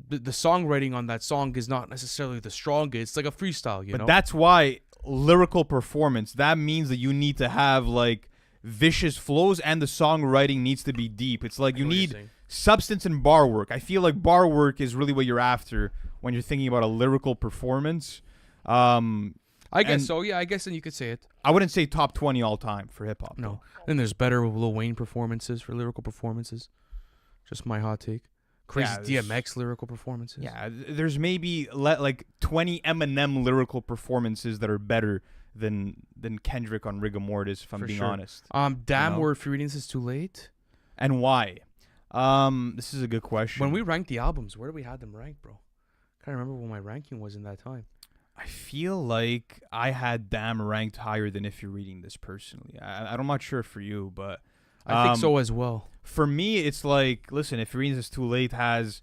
the songwriting on that song is not necessarily the strongest. It's like a freestyle, you But know. that's why lyrical performance, that means that you need to have like vicious flows and the songwriting needs to be deep. It's like you need substance and bar work. I feel like bar work is really what you're after when you're thinking about a lyrical performance. I guess and so. Yeah, I guess then you could say it. I wouldn't say top 20 all time for hip hop. No. Then there's better Lil Wayne performances for lyrical performances. Just my hot take. Crazy Yeah, DMX lyrical performances. Yeah, there's maybe like 20 Eminem lyrical performances that are better than Kendrick on Rigor Mortis, if I'm For being sure. honest. Damn, know? Word for Reading This is too late. And why? This is a good question. When we ranked the albums, where do we have them ranked, bro? Can't remember what my ranking was in that time. I feel like I had Damn ranked higher than If You're Reading This personally. I'm not sure for you, but I think so as well. For me, it's like, listen, If You're Reading This Too Late has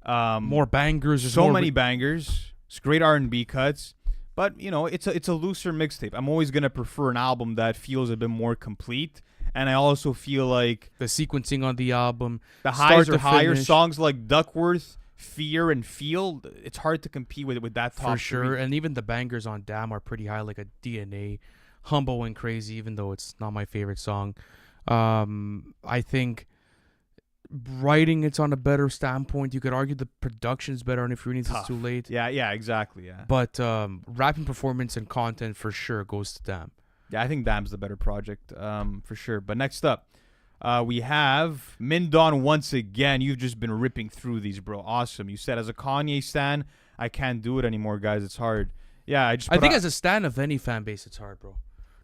More bangers. There's so more many bangers. It's great R&B cuts, but you know, it's a looser mixtape. I'm always gonna prefer an album that feels a bit more complete, and I also feel like the sequencing on the album. the highs are to higher. finish. Songs like Duckworth, Fear, and Feel, it's hard to compete with that top For sure. three. And even the bangers on Damn are pretty high, like a DNA, Humble and Crazy, even though it's not my favorite song. I think writing it's on a better standpoint. You could argue the production's better, and If You're Reading This is too late. Yeah, exactly. Yeah, But rapping performance and content for sure goes to Damn. yeah, I think Damn's the better project, for sure. But next up, we have Mindon once again. You've just been ripping through these, bro. Awesome. You said, as a Kanye stan, I can't do it anymore, guys. It's hard. Yeah, I think as a stan of any fan base, it's hard, bro.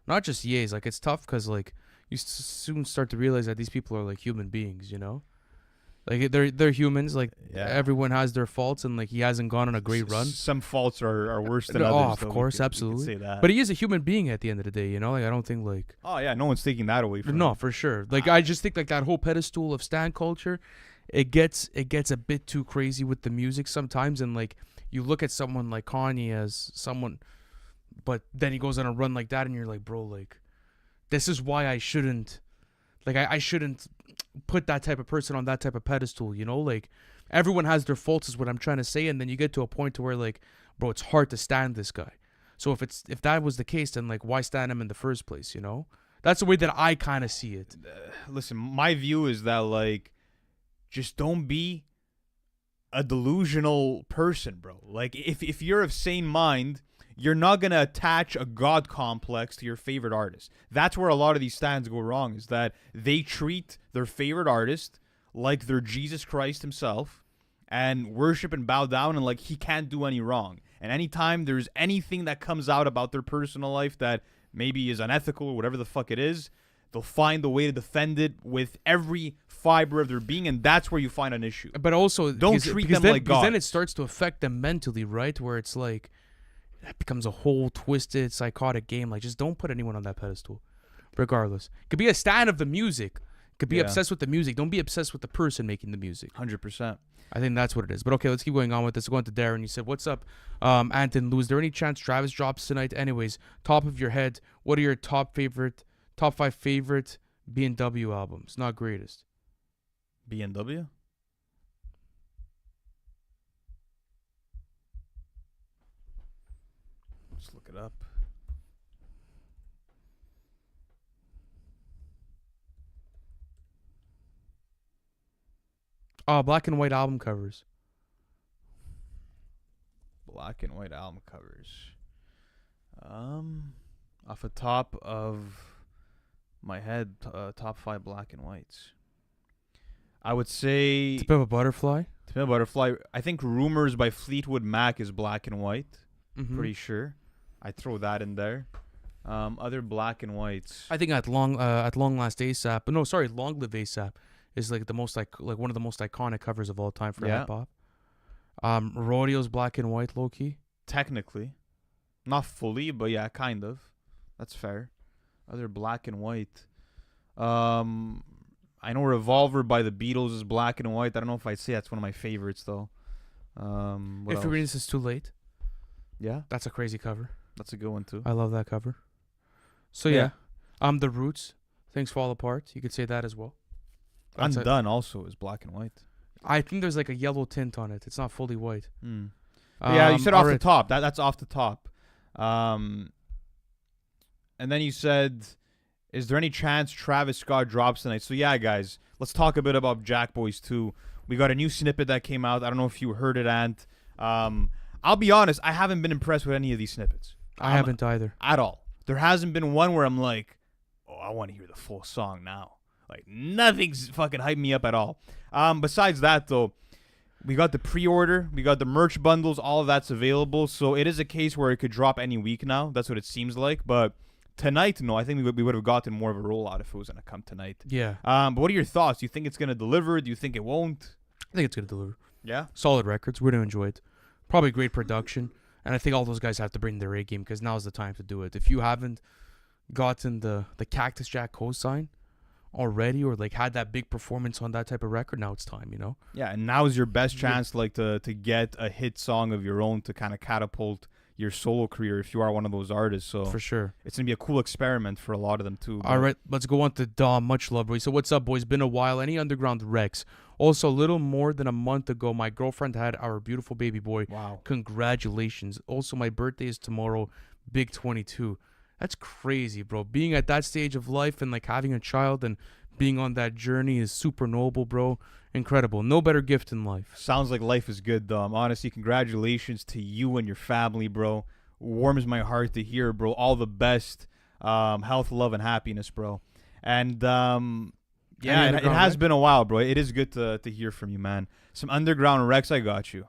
Not just Ye's. Like, it's tough because, like, you soon start to realize that these people are, like, human beings, you know? Like, they're humans. Like, everyone has their faults, and, like, he hasn't gone on a great run. Some faults are worse than Oh, others. of course, we absolutely. could say that. But he is a human being at the end of the day, you know? Like, I don't think, like... Oh, yeah, no one's taking that away from No, him. for sure. Like, I just think, like, that whole pedestal of stan culture, it gets a bit too crazy with the music sometimes, and, like, you look at someone like Kanye as someone... But then he goes on a run like that, and you're like, bro, like, this is why I shouldn't, like, I shouldn't put that type of person on that type of pedestal, you know? Like, everyone has their faults is what I'm trying to say, and then you get to a point to where, like, bro, it's hard to stand this guy. So if that was the case, then, like, why stand him in the first place, you know? That's the way that I kind of see it. Listen, my view is that, like, just don't be a delusional person, bro. Like, if you're of sane mind, you're not going to attach a God complex to your favorite artist. That's where a lot of these stands go wrong, is that they treat their favorite artist like they're Jesus Christ himself and worship and bow down, and like he can't do any wrong. And anytime there's anything that comes out about their personal life that maybe is unethical or whatever the fuck it is, they'll find a way to defend it with every fiber of their being, and that's where you find an issue. But also, Don't treat them then, like because then gods. it starts to affect them mentally, right? Where it's like, it becomes a whole twisted, psychotic game. Like, just don't put anyone on that pedestal, regardless. Could be a stan of the music. Could be obsessed with the music. Don't be obsessed with the person making the music. 100%. I think that's what it is. But okay, let's keep going on with this. Go on to Darren. You said, what's up, Anton Lou? Is there any chance Travis drops tonight? Anyways, top of your head, what are your top 5 favorite B&W albums? Not greatest. B&W? Let's look it up. Oh, black and white album covers. Black and white album covers. Off the top of my head, top 5 black and whites. I would say Tip of a Butterfly. To Pimp a Butterfly. I think Rumors by Fleetwood Mac is black and white. Mm-hmm. Pretty sure. I'd throw that in there. Other black and whites. I think at Long Last ASAP. No, sorry, Long Live ASAP is like the most like one of the most iconic covers of all time for hip hop. Rodeo's black and white, low key. Technically, not fully, but yeah, kind of. That's fair. Other black and white. I know Revolver by the Beatles is black and white. I don't know if I'd say that's one of my favorites though. What If else? You're Reading This is Too Late. Yeah, That's a crazy cover. that's a good one too. I love that cover. So Yeah. yeah, The Roots, Things Fall Apart. You could say that as well. That's Undone also is black and white. I think there's like a yellow tint on it. It's not fully white. But yeah, you said off the alright. top. That's off the top. And then you said, is there any chance Travis Scott drops tonight? So yeah, guys, let's talk a bit about Jackboys too. We got a new snippet that came out. I don't know if you heard it, Ant. I'll be honest, I haven't been impressed with any of these snippets. I haven't either. At all. There hasn't been one where I'm like, oh, I want to hear the full song now. Like, nothing's fucking hyped me up at all. Besides that, though, we got the pre-order, we got the merch bundles, all of that's available. So it is a case where it could drop any week now. That's what it seems like. But tonight, no, I think we would have gotten more of a rollout if it was going to come tonight. Yeah. But what are your thoughts? Do you think it's going to deliver? Do you think it won't? I think it's going to deliver. Yeah? Solid records. We're going to enjoy it. Probably great production. And I think all those guys have to bring their A game because now's the time to do it. If you haven't gotten the Cactus Jack cosign already or like had that big performance on that type of record, now it's time, you know? Yeah, and now is your best chance like to get a hit song of your own to kind of catapult your solo career if you are one of those artists. So For sure. it's going to be a cool experiment for a lot of them too. All right, let's go on to Dom. Much love, bro. He said, what's up, boys? Been a while. Any underground Rex? Also, a little more than a month ago, my girlfriend had our beautiful baby boy. Wow. Congratulations. Also, my birthday is tomorrow, big 22. That's crazy, bro. Being at that stage of life and like having a child and being on that journey is super noble, bro. Incredible. No better gift in life. Sounds like life is good, Dom. Honestly, congratulations to you and your family, bro. Warms my heart to hear, bro. All the best. Health, love, and happiness, bro. And yeah, it has been a while, bro. It is good to hear from you, man. Some underground Rex, I got you.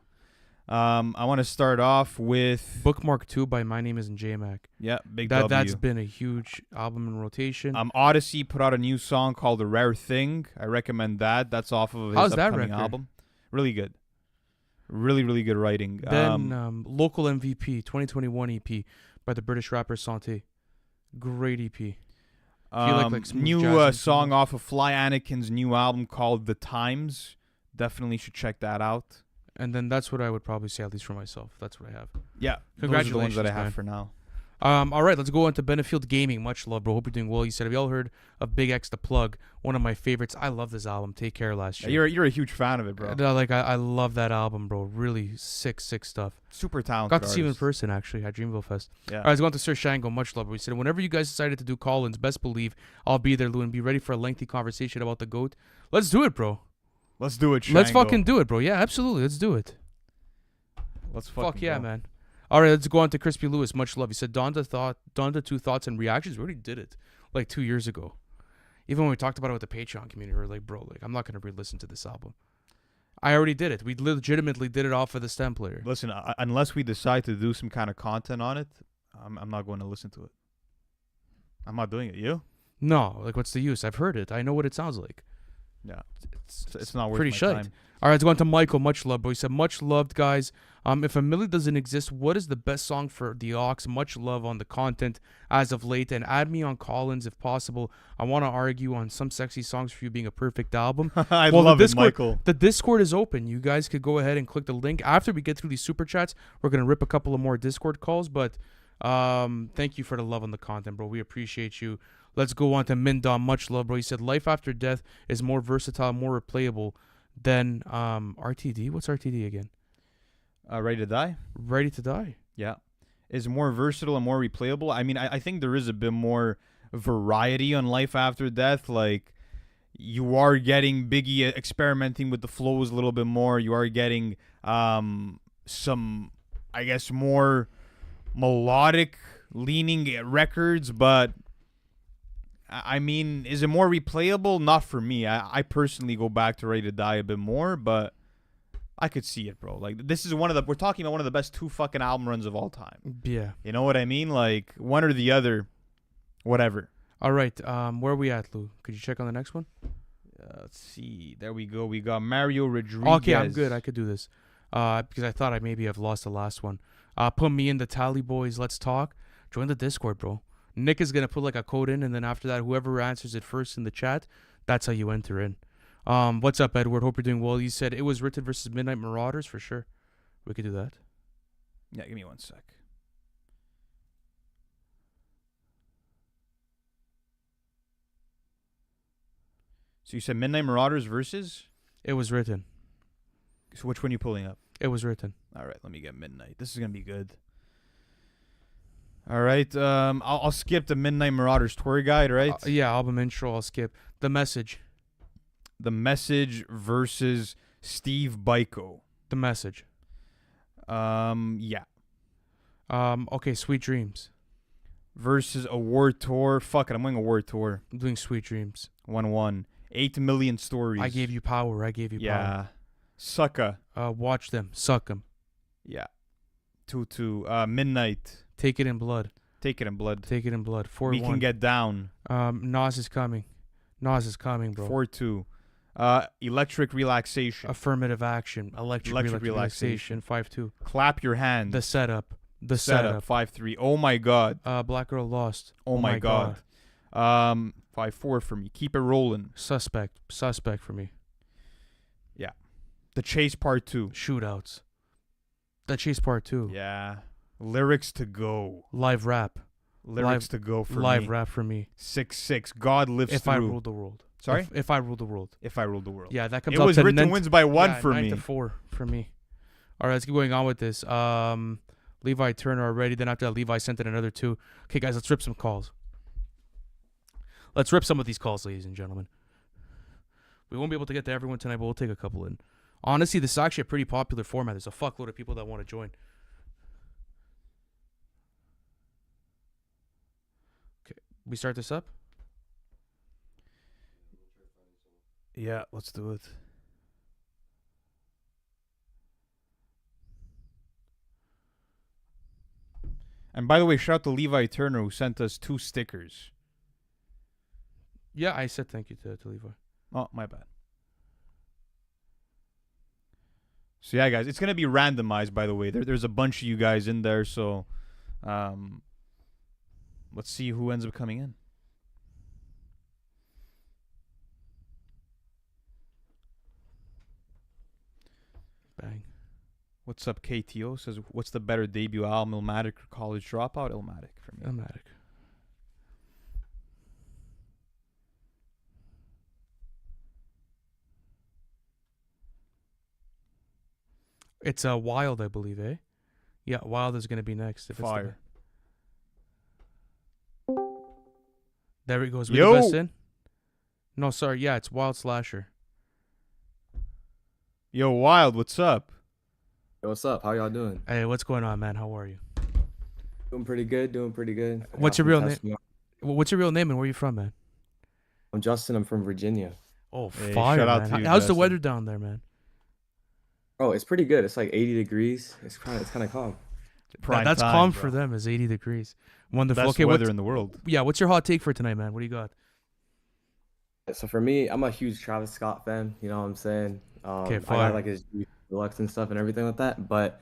I want to start off with Bookmark 2 by My Name Isn't J-Mac. Yeah, big W. That's been a huge album in rotation. Odyssey put out a new song called A Rare Thing. I recommend that. That's off of his How's that upcoming record? album. Really good. Really, really good writing. Then Local MVP 2021 EP by the British rapper Santé. Great EP. like smooth new jazz song influence. off of Fly Anakin's new album called The Times. Definitely should check that out. And then that's what I would probably say, at least for myself. That's what I have. Yeah, Congratulations, those are the ones that I have man. for now. All right, let's go on to Benefield Gaming. Much love, bro. Hope you're doing well. You said, have you all heard of Big X The Plug? One of my favorites. I love this album. Take Care last year. You're a huge fan of it, bro. I love that album, bro. Really sick stuff. Super talented. Got to see him in artist. person, actually, at Dreamville Fest. Yeah. All right, let's go on to Sir Shango. Much love. We said, whenever you guys decided to do call-ins, best believe I'll be there, Lou, and be ready for a lengthy conversation about the GOAT. Let's do it, bro. Let's do it, Let's Shango. fucking do it, bro. Yeah, absolutely. Let's do it. Let's fucking Fuck yeah, go. man. All right, let's go on to Crispy Lewis. Much love. He said, Donda 2 thoughts and reactions. We already did it like 2 years ago. Even when we talked about it with the Patreon community, we were like, bro, like I'm not going to re-listen to this album. I already did it. We legitimately did it off of the stem player. Listen, unless we decide to do some kind of content on it, I'm not going to listen to it. I'm not doing it. You? No, like what's the use? I've heard it. I know what it sounds like. Yeah. It's not worth pretty my shite. time. All right, let's go on to Michael. Much love, bro. He said, much loved, guys. If a milli doesn't exist, what is the best song for the aux? Much love on the content as of late, and add me on call-ins if possible. I want to argue on some sexy songs for you being a perfect album. I love the it, Discord, Michael. The Discord is open. You guys could go ahead and click the link. After we get through these super chats, we're going to rip a couple of more Discord calls, but thank you for the love on the content, bro. We appreciate you. Let's go on to Mindom. Much love, bro. He said, life after death is more versatile, more replayable than RTD. What's RTD again? Ready to Die? Ready to Die. Yeah. Is more versatile and more replayable. I mean, I think there is a bit more variety on Life After Death. Like, you are getting Biggie experimenting with the flows a little bit more. You are getting some, I guess, more melodic leaning records, but I mean, is it more replayable? Not for me. I personally go back to Ready to Die a bit more, but I could see it, bro. Like, this is we're talking about one of the best 2 fucking album runs of all time. Yeah. You know what I mean? Like, one or the other, whatever. All right. Where are we at, Lou? Could you check on the next one? Let's see. There we go. We got Mario Rodriguez. Okay, I'm good. I could do this. Because I thought I maybe have lost the last one. Put me in the Tally Boys. Let's talk. Join the Discord, bro. Nick is going to put like a code in, and then after that, whoever answers it first in the chat, that's how you enter in. What's up, Edward? Hope you're doing well. You said it was Written versus Midnight Marauders for sure. We could do that. Yeah, give me 1 sec. So you said Midnight Marauders versus? It was Written. So which one are you pulling up? It was written. All right, let me get Midnight. This is gonna be good. All right, I'll skip the Midnight Marauders tour guide. Right? Yeah, album intro. I'll skip the message. The Message versus Steve Biko. The message. Yeah. Okay, Sweet Dreams. Versus Award Tour. Fuck it, I'm going Award Tour. I'm doing Sweet Dreams. 1-1. 8 million stories. I gave you power. I gave you Yeah. Sucka. power. Watch them. Suck them. Yeah. 2-2. Midnight. Take it in blood. Take it in blood. Take it in blood. 4-1. We can get down. Nas is coming. Nas is coming, bro. 4-2. Electric Relaxation. Affirmative action. Electric relaxation. 5-2. Clap Your Hands. The setup. The setup. 5-3. Oh my God. Black Girl Lost. Oh my God. 5-4 for me. Keep it rolling. Suspect for me. Yeah. The Chase Part 2. Shootouts. The Chase Part 2. Yeah. Lyrics to Go. Live rap. Lyrics to Go for me. Live rap for me. 6-6. God Lives If Through. I Ruled the World. Sorry? If I Ruled the World. If I Ruled the World. Yeah, that comes It up was to written wins by 1 for me. 9-4 for me. All right, let's keep going on with this. Levi Turner already. Then after that, Levi sent in another 2. Okay, guys, let's rip some calls. Let's rip some of these calls, ladies and gentlemen. We won't be able to get to everyone tonight, but we'll take a couple in. Honestly, this is actually a pretty popular format. There's a fuckload of people that want to join. Okay, we start this up? Yeah, let's do it. And by the way, shout out to Levi Turner who sent us 2 stickers. Yeah, I said thank you to Levi. Oh, my bad. So yeah, guys, it's gonna be randomized. By the way, there's a bunch of you guys in there, so let's see who ends up coming in. Bang. What's up, KTO? Says, what's the better debut album, Illmatic or College Dropout? Illmatic for me. Illmatic. It's Wild, I believe, eh? Yeah, Wild is going to be next. If Fire. There it goes. We Yo! the best in? No, sorry. Yeah, it's Wild Slasher. Yo, Wild, what's up? Yo, what's up? How y'all doing? Hey, what's going on, man? How are you? Doing pretty good. Doing pretty good. What's your real name? What's your real name and where are you from, man? I'm Justin. I'm from Virginia. Oh, Hey, fire, shout out man. to you, How's the Justin. weather down there, man? Oh, it's pretty good. It's like 80 degrees. It's kind of calm. Prime That's time, calm bro. for them. Is 80 degrees. Wonderful. Best Okay, weather in the world. yeah, what's your hot take for tonight, man? What do you got? So for me, I'm a huge Travis Scott fan. You know what I'm saying? Okay, I fire. got like his deluxe and stuff and everything like that. But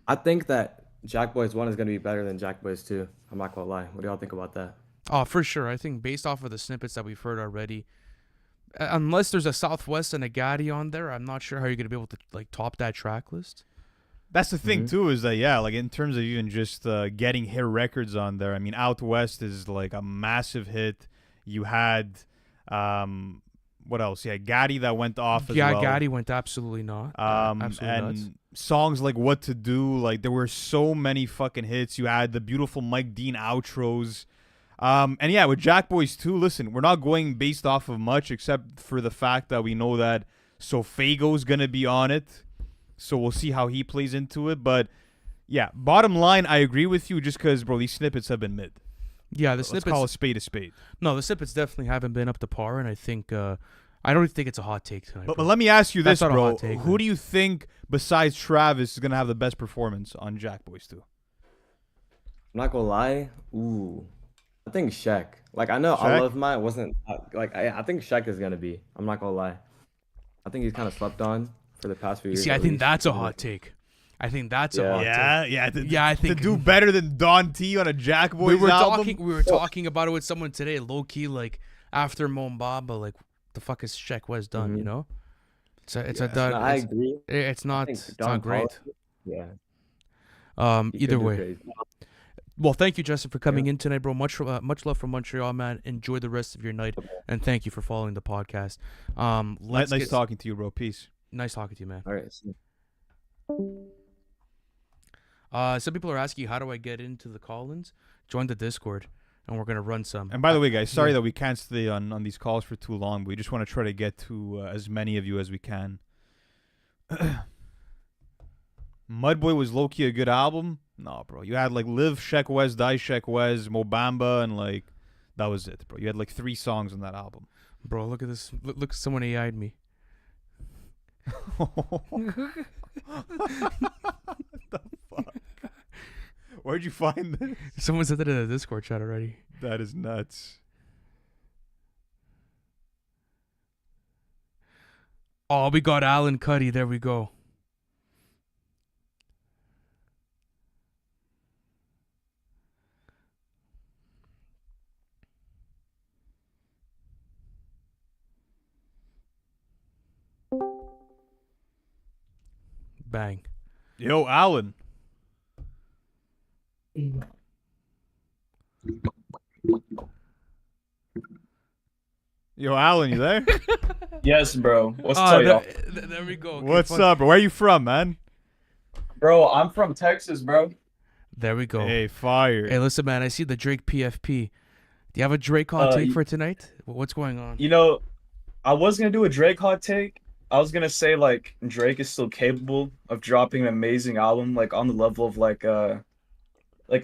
I think that Jackboys 1 is gonna be better than Jackboys 2. I'm not gonna lie. What do y'all think about that? Oh, for sure. I think based off of the snippets that we've heard already, unless there's a Southwest and a Gaddy on there, I'm not sure how you're gonna be able to like top that track list. That's the thing Mhm. too, is that yeah, like in terms of even just getting hit records on there. I mean, Out West is like a massive hit. You had what else? Yeah, Gaddy that went off as Yeah, well. Gaddy went absolutely not. Absolutely and nuts. songs like What to Do, like there were so many fucking hits. You had the beautiful Mike Dean outros. And yeah, with Jackboys too, listen, we're not going based off of much except for the fact that we know that Sofago's gonna be on it. So we'll see how he plays into it. But yeah, bottom line, I agree with you just because, bro, these snippets have been mid. Yeah, the Let's snippets. call a spade a spade. No, the snippets definitely haven't been up to par, and I think I don't even think it's a hot take tonight. But bro. let me ask you That's this, not a bro. hot take, Who man. do you think, besides Travis, is going to have the best performance on Jackboys 2? I'm not gonna lie. Ooh, I think Shaq. Like I know Shaq? I love mine. Wasn't like I think Shaq is gonna be. I'm not gonna lie. I think he's kind of slept on for the past few You years. see, I at think least. that's a hot take. I think that's a Yeah. hot take. Yeah. I think to do better than Don T on a Jackboys we were album. talking about it with someone today, low key, like after Mombaba, like the fuck is Shaq West done? Mhm. You know, it's a No, done. I agree. It's I not. think It's Don not great. Collins- Yeah. he Either could do way. crazy. Well, thank you, Justin, for coming in tonight, bro. Much love from Montreal, man. Enjoy the rest of your night, and thank you for following the podcast. Let's Nice get, talking to you, bro. Peace. Nice talking to you, man. All right. Some people are asking, how do I get into the call-ins? Join the Discord, and we're gonna run some. And by the way, guys, sorry yeah. that we can't stay on these calls for too long. But we just want to try to get to as many of you as we can. Mudboy was low-key a good album. No, bro. You had like Live, Sheck Wes, Die Sheck Wes, Mobamba, and like that was it, bro. You had like 3 songs on that album. Bro, look at this. Look, someone AI'd me. The fuck? Where'd you find this? Someone said that in the Discord chat already. That is nuts. Oh, we got Alan Cuddy. There we go. Bang. Yo, Alan. Yo, Alan, you there? Yes, bro. What's Oh, up, y'all? there we go. Okay, What's fun. up, bro? Where are you from, man? Bro, I'm from Texas, bro. There we go. Hey, fire. Hey, listen, man. I see the Drake PFP. Do you have a Drake hot take for tonight? What's going on? You know, I was gonna do a Drake hot take. I was gonna say like Drake is still capable of dropping an amazing album, like on the level of like a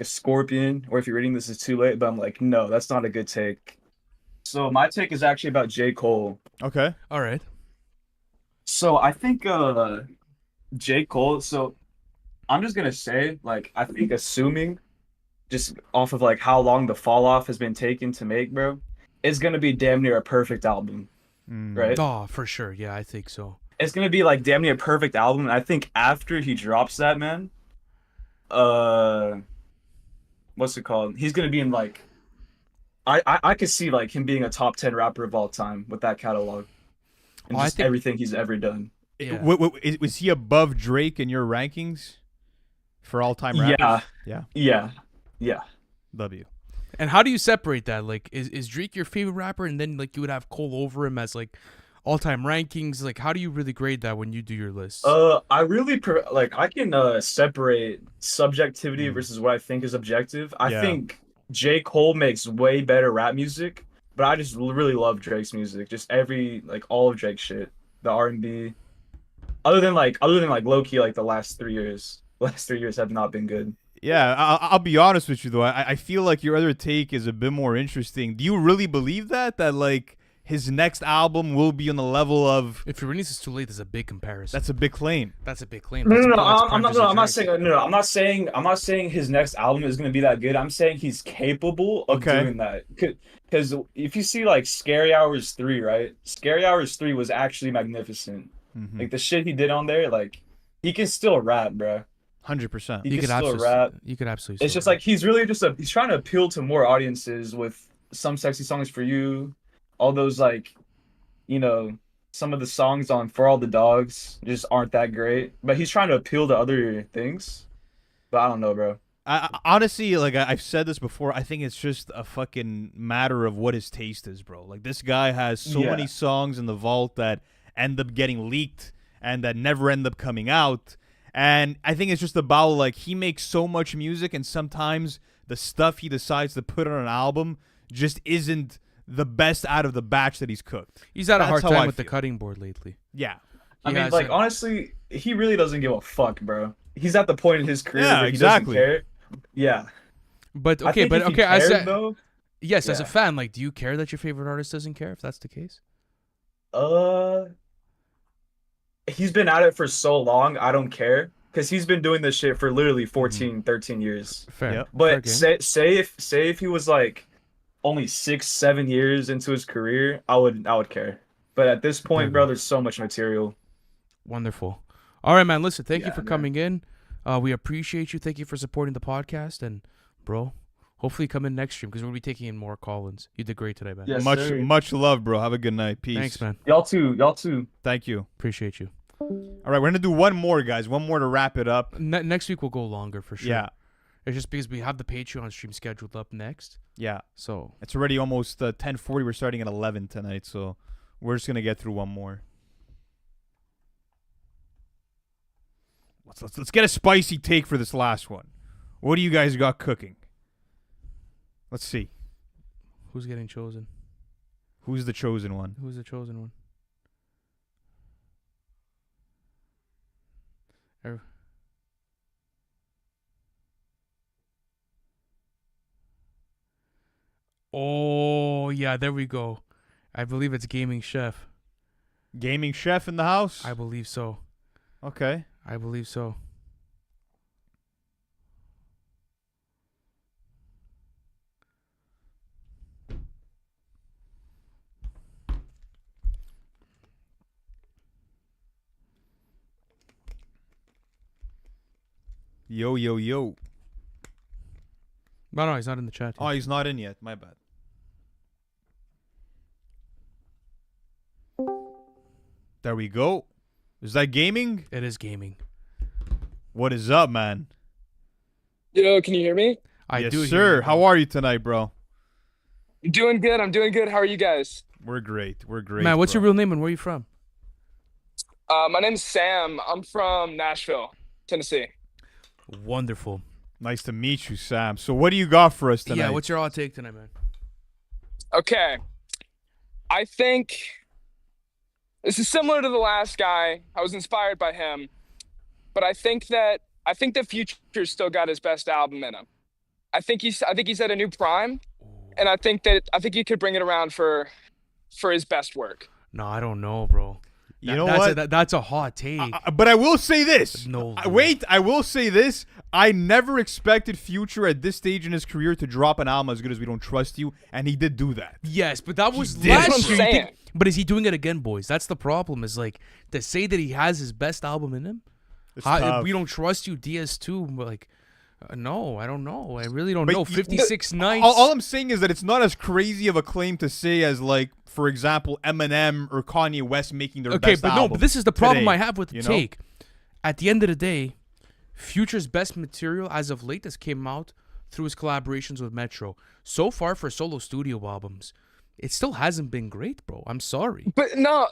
Scorpion, or if you're reading this is too late, but I'm like, no, that's not a good take. So my take is actually about J. Cole. Okay. All right. So I think J. Cole, so I'm just gonna say, like, I think assuming just off of like how long the fall off has been taken to make, bro, it's gonna be damn near a perfect album. Right? Oh, for sure. Yeah, I think so. It's gonna be like damn near a perfect album. And I think after he drops that, man, what's it called? He's gonna be in like I could see like him being a top 10 rapper of all time with that catalog. And I just think- everything he's ever done. Yeah. Was he above Drake in your rankings for all-time rappers? Yeah. W. And how do you separate that? Like, is Drake your favorite rapper, and then like you would have Cole over him as like all-time rankings? Like, how do you really grade that when you do your list? I really I can separate subjectivity versus what I think is objective. I Yeah. think J. Cole makes way better rap music, but I just really love Drake's music. Just all of Drake's shit, the R&B. Other than low key, like the last 3 years. Last 3 years have not been good. Yeah, I'll be honest with you though. I feel like your other take is a bit more interesting. Do you really believe that like his next album will be on the level of? If he releases too late, there's a big comparison. That's a big claim. That's a big claim. No, That's- that's I'm prime versus not Drake. saying I'm not saying his next album is gonna be that good. I'm saying he's capable of Okay. doing that. Because if you see like Scary Hours 3, right? Scary Hours 3 was actually magnificent. Mhm. Like the shit he did on there, like he can still rap, bro. 100%. He You can could still absolutely. rap. You could absolutely. It's still just rap. like he's really he's trying to appeal to more audiences with Some Sexy Songs for You, all those like, some of the songs on For All the Dogs just aren't that great. But he's trying to appeal to other things. But I don't know, bro. I honestly, like I've said this before, I think it's just a fucking matter of what his taste is, bro. Like this guy has so Yeah. many songs in the vault that end up getting leaked and that never end up coming out. And I think it's just about like he makes so much music, and sometimes the stuff he decides to put on an album just isn't the best out of the batch that he's cooked. He's had a That's hard how time I with the feel. cutting board lately. Yeah. I He mean, has like, a- honestly, he really doesn't give a fuck, bro. He's at the point in his career Yeah, where exactly. he doesn't care. Yeah. But I okay, think but if he okay. I cared, said though, yes. As a yeah. fan, like, do you care that your favorite artist doesn't care? If that's the case, he's been at it for so long, I don't care. Because he's been doing this shit for literally 14, 13 years. fair. Yep. Fair But game. say if he was like only 6, 7 years into his career, I would care. But at this point, bro, there's so much material. Wonderful. All right, man. Listen, thank you Yeah, for man. coming in. We appreciate you. Thank you for supporting the podcast, and bro, hopefully come in next stream because we'll be taking in more call-ins. You did great today, man. Yes, much sir. much love, bro. Have a good night. Peace. Thanks, man. Y'all too. Thank you. Appreciate you. All right, we're gonna do one more, guys. One more to wrap it up. Next week we'll go longer for sure. Yeah. It's just because we have the Patreon stream scheduled up next. Yeah. So It's already almost 10:40. We're starting at 11 tonight, so we're just gonna get through one more. Let's get a spicy take for this last one. What do you guys got cooking? Let's see. Who's getting chosen? Who's the chosen one? Who's the chosen one? Oh, yeah, there we go. I believe it's Gaming Chef. Gaming Chef in the house? I believe so. Okay. I believe so. Yo, yo, yo. No, he's not in the chat yet. Oh, he's not in yet. My bad. There we go. Is that gaming? It is gaming. What is up, man? Yo, can you hear me? I yes, do hear sir. you, How bro. are you tonight, bro? I'm doing good. I'm doing good. How are you guys? We're great. We're great. Man, what's bro. your real name and where are you from? My name's Sam. I'm from Nashville, Tennessee. Wonderful. Nice to meet you, Sam. So what do you got for us tonight? Yeah, what's your hot take tonight, man? Okay. I think this is similar to the last guy. I was inspired by him, but I think that Future's still got his best album in him. I think he's at a new prime, and I think he could bring it around for his best work. No, I don't know, bro. You know that's what? That's a hot take. But I will say this. No, Wait, I will say this. I never expected Future at this stage in his career to drop an album as good as We Don't Trust You, and he did do that. Yes, but that was did. last That's what year. I'm You think- saying. but is he doing it again, boys? That's the problem. Is like to say that he has his best album in him. It's tough. We Don't Trust You, DS2. Like, no, I don't know. I really don't But know. you- 56 nights. All I'm saying is that it's not as crazy of a claim to say as, like, for example, Eminem or Kanye West making their Okay, best but album no, but this is the problem today, I have with the you know? take. At the end of the day, Future's best material as of late has came out through his collaborations with Metro. So far for solo studio albums, it still hasn't been great, bro. I'm sorry. But no,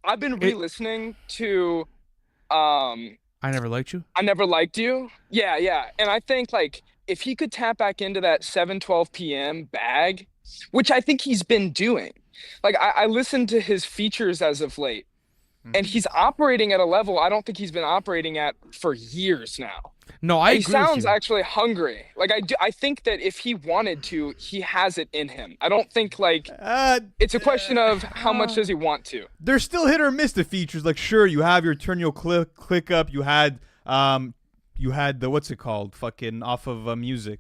I've been re-listening to I Never Liked You. I Never Liked You. Yeah. And I think like if he could tap back into that 7:12 p.m. bag, which I think he's been doing. Like I listened to his features as of late, and he's operating at a level I don't think he's been operating at for years now. No, I He agree sounds with you. actually hungry. Like I think that if he wanted to, he has it in him. I don't think like it's a question of how much does he want to. They're still hit or miss, the features. Like, sure, you have your Turn Your Click Up. You had the, what's it called? Fucking off of music.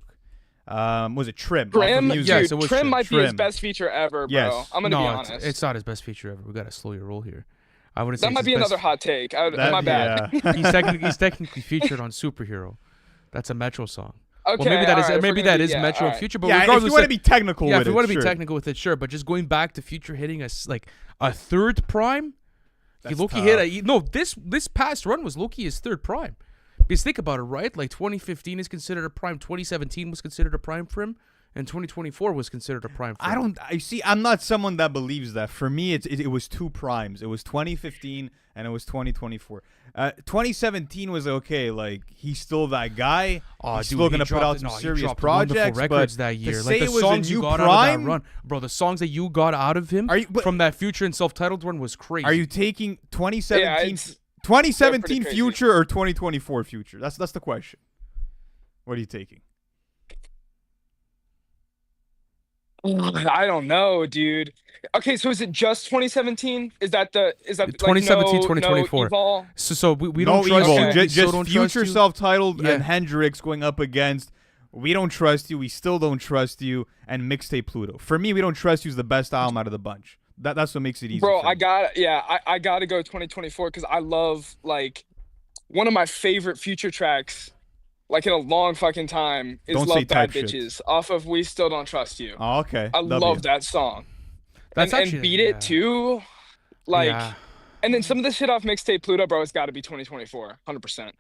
Was it Trim? Off of Trim, music. Yes, it dude, was Trim Trim. might be his Trim. best feature ever, bro. Yes. I'm gonna be No, honest. it's not his best feature ever. We gotta slow your roll here. I wouldn't say That might it's be his best- another hot take. My bad. Yeah. He's technically featured on Superhero. That's a Metro song. Okay, Well, maybe that is alright, if maybe we're gonna that be- is yeah, Metro alright. Future. But Yeah, if regardless, you want to be technical yeah, with if you it, want to be sure. technical with it, sure. But just going back to Future hitting us like a third prime, That's Loki tough. hit no. This past run was Loki his third prime. Because think about it, right? Like 2015 is considered a prime. 2017 was considered a prime for him. And 2024 was considered a prime for him. I see. I'm not someone that believes that. For me, it was two primes. It was 2015 and it was 2024. 2017 was okay. Like, he's still that guy. Oh, He's dude, still he gonna put dropped- out some no, he serious dropped wonderful projects. records but that year. to Like say the it was songs a you new got prime, out of that run, bro. The songs that you got out of him but- from that Future and self-titled run was crazy. Are you taking 2017, Yeah, it's- 2017 they're pretty Future or 2024 Future? That's the question. What are you taking? I don't know, dude. Okay, so is it just 2017? Is that 2017, like 2024. no Evol? So we No don't trust evil, you. Okay. We still just don't trust Future you. self-titled Yeah. and Hendrix going up against We Don't Trust You, We Still Don't Trust You, and Mixtape Pluto. For me, We Don't Trust You is the best album out of the bunch. That's what makes it easy. Bro, for me. I gotta go 2024 because I love like one of my favorite Future tracks, like in a long fucking time, is Don't Say "Love Bad Type Shit. Bitches" off of "We Still Don't Trust You." Oh, okay. I W. love that song. That's and actually Beat yeah. It too, like. Yeah. And then some of the shit off mixtape Pluto, bro, it's got to be 2024, 100%.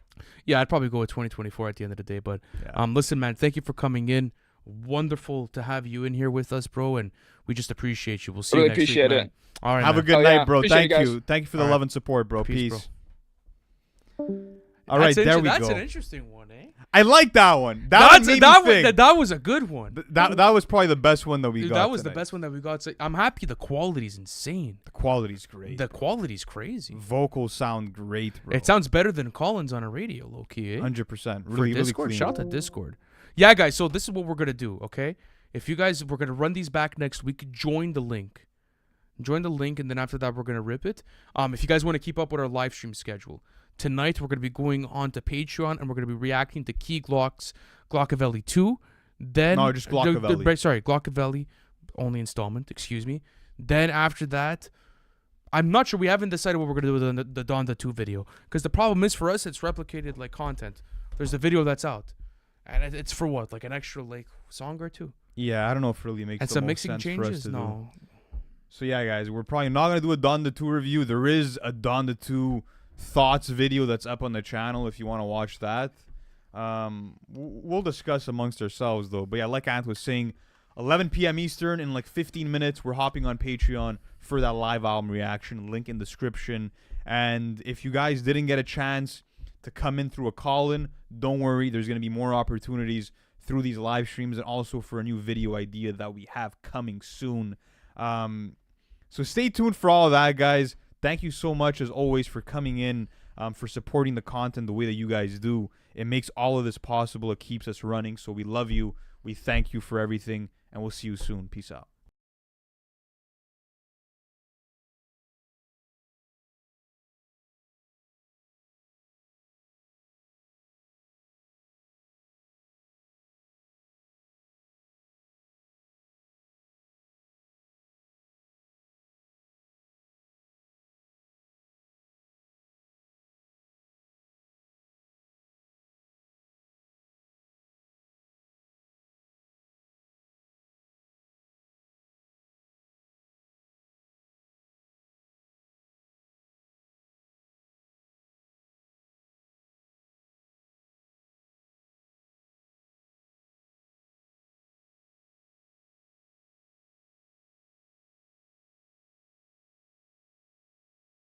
Yeah, I'd probably go with 2024 at the end of the day. But Yeah. listen, man, thank you for coming in. Wonderful to have you in here with us, bro, and we just appreciate you. We'll see Really you next appreciate week, it. man. All right, Have man. a good Oh, night, yeah. bro. Appreciate Thank it, guys. you. Thank you for the All right. love and support, bro. Peace, Peace. bro. All right, there we That's go. an interesting one, eh? I like that one. That was a good one. That was probably the best one that we Dude, got. that was tonight. the best one that we got. So I'm happy. The quality's insane. The quality's great. The quality's crazy. Vocals sound great, bro. It sounds better than Collins on a radio, low key. Eh? 100%. For Really, Discord, really clean. shout out to Discord. Yeah, guys. So this is what we're gonna do. Okay, if you guys, we're gonna run these back next week. Join the link. Join the link, and then after that, we're gonna rip it. If you guys want to keep up with our live stream schedule. Tonight, we're going to be going on to Patreon, and we're going to be reacting to Key Glockavelli 2. Then, No, just Glockavelli. Sorry, Glockavelli, only installment, excuse me. Then after that, I'm not sure. We haven't decided what we're going to do with the Donda 2 video. Because the problem is, for us, it's replicated like content. There's a video that's out. And it's for what? Like an extra like song or two? Yeah, I don't know if it really makes And the some most mixing sense for us changes? to do. No. So yeah, guys, we're probably not gonna do a Donda 2 review. There is a Donda 2 thoughts video that's up on the channel if you want to watch that. We'll discuss amongst ourselves though. But yeah, like Ant was saying, 11 p.m. Eastern in like 15 minutes, we're hopping on Patreon for that live album reaction. Link in description. And if you guys didn't get a chance to come in through a call-in, don't worry. There's gonna be more opportunities through these live streams and also for a new video idea that we have coming soon. So stay tuned for all of that, guys. Thank you so much, as always, for coming in, for supporting the content the way that you guys do. It makes all of this possible. It keeps us running. So we love you. We thank you for everything, and we'll see you soon. Peace out.